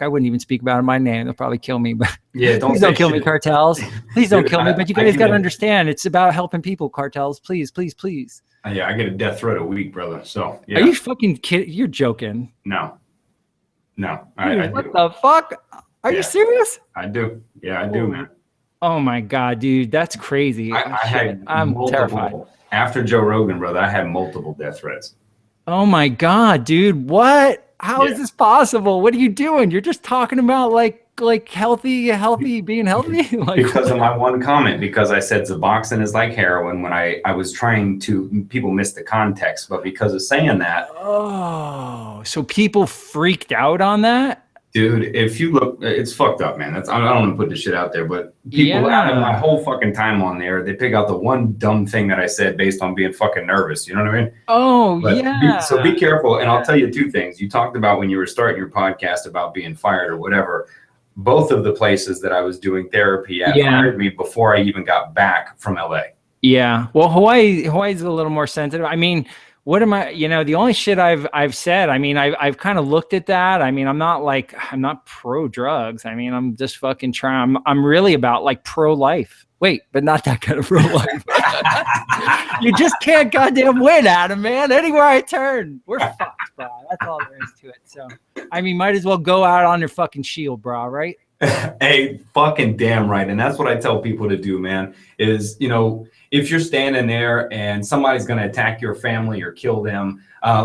wouldn't even speak about it in my name. They'll probably kill me, but yeah, please don't kill me, cartels. Please don't kill me. But you guys got to understand, it's about helping people, cartels. Please, please, please. Yeah, I get a death threat a week, brother. So yeah. Are you fucking kidding? You're joking. No. What the fuck? Are you serious? I do. Yeah, I do, man. Oh my God, dude. That's crazy. I'm terrified. After Joe Rogan, brother, I had multiple death threats. Oh my God, dude. What? How is this possible? What are you doing? You're just talking about like healthy, being healthy? Like, because of my one comment, because I said Suboxone is like heroin when I was trying to, people missed the context, but because of saying that. Oh, so people freaked out on that? Dude, if you look, it's fucked up, man. I don't want to put this shit out there, but people out of my whole fucking time on there, they pick out the one dumb thing that I said based on being fucking nervous. You know what I mean? Oh, but yeah. So be careful. And I'll tell you two things. You talked about when you were starting your podcast about being fired or whatever. Both of the places that I was doing therapy at fired me before I even got back from LA. Yeah. Well, Hawaii's a little more sensitive. I mean, what am I, the only shit I've said, I mean, I've kind of looked at that. I mean, I'm not pro drugs. I mean, I'm just fucking trying. I'm really about like pro life. Wait, but not that kind of pro life. You just can't goddamn win, Adam, man. Anywhere I turn, we're fucked, bro. That's all there is to it. So, I mean, might as well go out on your fucking shield, bro, right? Hey, fucking damn right. And that's what I tell people to do, man, is, if you're standing there and somebody's going to attack your family or kill them,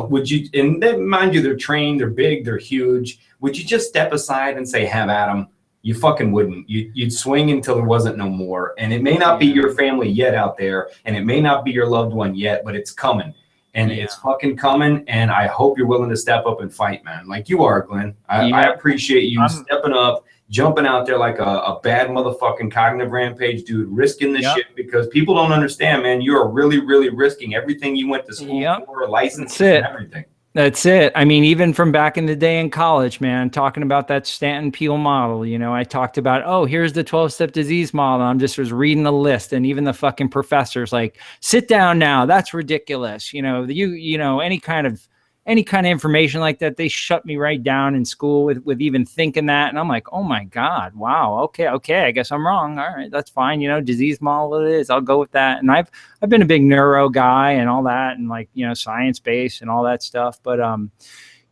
would you, and then, mind you, they're trained, they're big, they're huge. Would you just step aside and say, have at 'em? You fucking wouldn't. You'd swing until there wasn't no more. And it may not be your family yet out there, and it may not be your loved one yet, but it's coming. And it's fucking coming. And I hope you're willing to step up and fight, man. Like you are, Glenn. I appreciate you stepping up, jumping out there like a bad motherfucking cognitive rampage dude, risking this shit, because people don't understand, man. You are really, really risking everything you went to school for, license, and everything. That's it. I mean, even from back in the day in college, man, talking about that Stanton Peel model, I talked about, oh, here's the 12-step disease model. I'm just was reading a list, and even the fucking professors like, sit down now. That's ridiculous. Any kind of information like that, they shut me right down in school with even thinking that. And I'm like, oh my God, wow. Okay. I guess I'm wrong. All right, that's fine. Disease model it is. I'll go with that. And I've been a big neuro guy and all that, and like, science-based and all that stuff. But,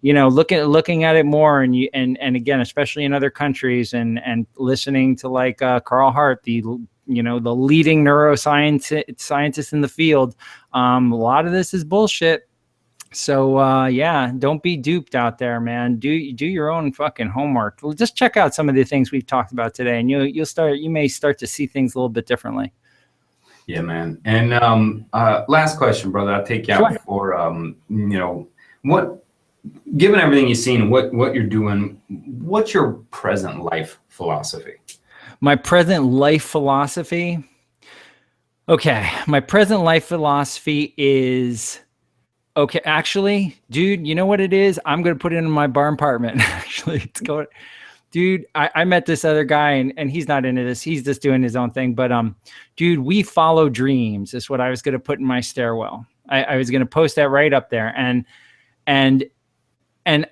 looking at it more and again, especially in other countries and listening to like Carl Hart, the leading neuroscientist in the field, a lot of this is bullshit. So, don't be duped out there, man. Do your own fucking homework. Just check out some of the things we've talked about today, and you may start to see things a little bit differently. Yeah, man. And last question, brother. I'll take you out for, given everything you've seen, what you're doing, what's your present life philosophy? My present life philosophy? Okay. My present life philosophy is... Okay, actually, dude, you know what it is? I'm going to put it in my barn apartment. Actually, it's going, dude, I met this other guy and he's not into this. He's just doing his own thing. But, dude, we follow dreams is what I was going to put in my stairwell. I was going to post that right up there. And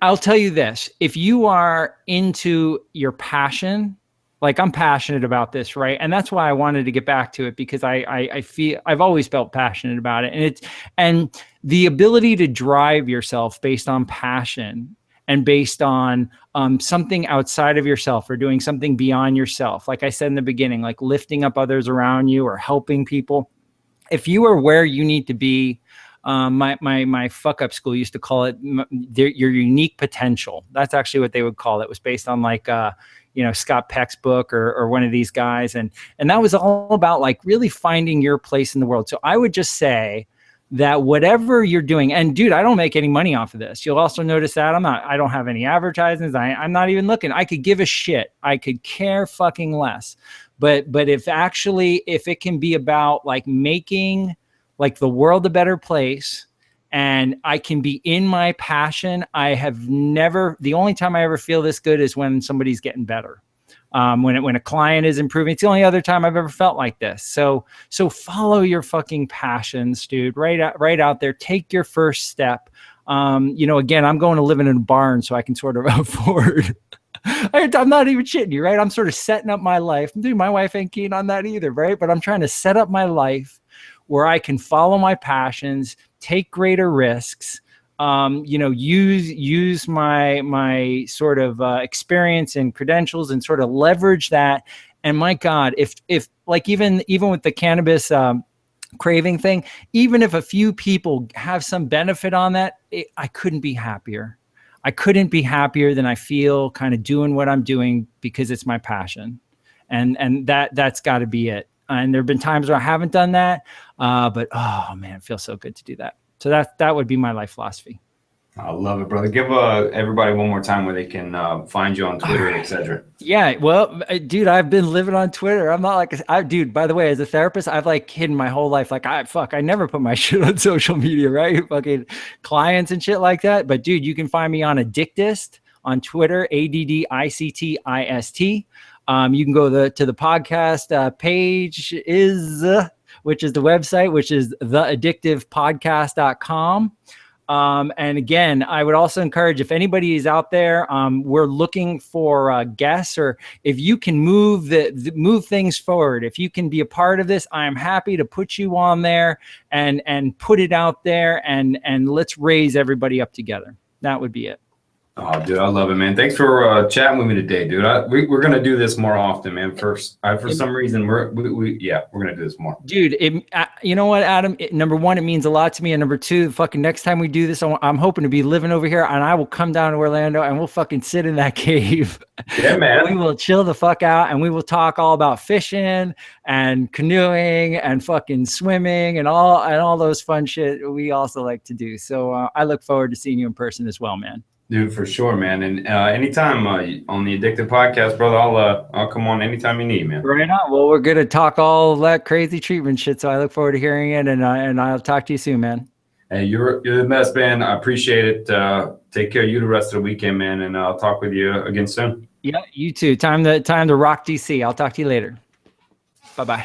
I'll tell you this, if you are into your passion, like I'm passionate about this, right? And that's why I wanted to get back to it, because I feel I've always felt passionate about it. And the ability to drive yourself based on passion and based on something outside of yourself or doing something beyond yourself. Like I said in the beginning, like lifting up others around you or helping people. If you are where you need to be, my fuck up school used to call it your unique potential. That's actually what they would call it. It was based on like, Scott Peck's book or one of these guys. And that was all about like really finding your place in the world. So I would just say, that whatever you're doing, and dude, I don't make any money off of this. You'll also notice that I don't have any advertisements. I'm not even looking. I could give a shit. I could care fucking less. But if it can be about like making like the world a better place, and I can be in my passion, the only time I ever feel this good is when somebody's getting better. When a client is improving. It's the only other time I've ever felt like this. So follow your fucking passions, dude, right out there. Take your first step. Again, I'm going to live in a barn so I can sort of afford. I'm not even shitting you, right? I'm sort of setting up my life. Dude, my wife ain't keen on that either, right? But I'm trying to set up my life where I can follow my passions, take greater risks, use my sort of experience and credentials and sort of leverage that. And my God, if like even with the cannabis craving thing, even if a few people have some benefit on that, I couldn't be happier. I couldn't be happier than I feel kind of doing what I'm doing because it's my passion. And that's got to be it. And there have been times where I haven't done that, but oh man, it feels so good to do that. So that would be my life philosophy. I love it, brother. Give everybody one more time where they can find you on Twitter, etc. Yeah, well, dude, I've been living on Twitter. I'm not like dude. By the way, as a therapist, I've like hidden my whole life. Like I never put my shit on social media, right? Fucking clients and shit like that. But dude, you can find me on Addictist on Twitter, ADDICTIST. You can go to the podcast page which is the website, which is theaddictivepodcast.com. And again, I would also encourage, if anybody is out there, we're looking for guests, or if you can move things forward, if you can be a part of this, I'm happy to put you on there and put it out there and let's raise everybody up together. That would be it. Oh, dude, I love it, man. Thanks for chatting with me today, dude. We're gonna do this more often, man. For some reason, we're gonna do this more, dude. You know what, Adam? Number one, it means a lot to me, and number two, fucking next time we do this, I'm hoping to be living over here, and I will come down to Orlando, and we'll fucking sit in that cave. Yeah, man. We will chill the fuck out, and we will talk all about fishing and canoeing and fucking swimming and all those fun shit we also like to do. So I look forward to seeing you in person as well, man. Dude, for sure, man. And anytime on the Addictive Podcast, brother, I'll come on anytime you need, man. Right on. Well, we're gonna talk all that crazy treatment shit, so I look forward to hearing it, and I'll talk to you soon, man. Hey, you're the best, man. I appreciate it. Take care of you the rest of the weekend, man, and I'll talk with you again soon. Yeah, you too. Time to rock DC. I'll talk to you later. Bye-bye.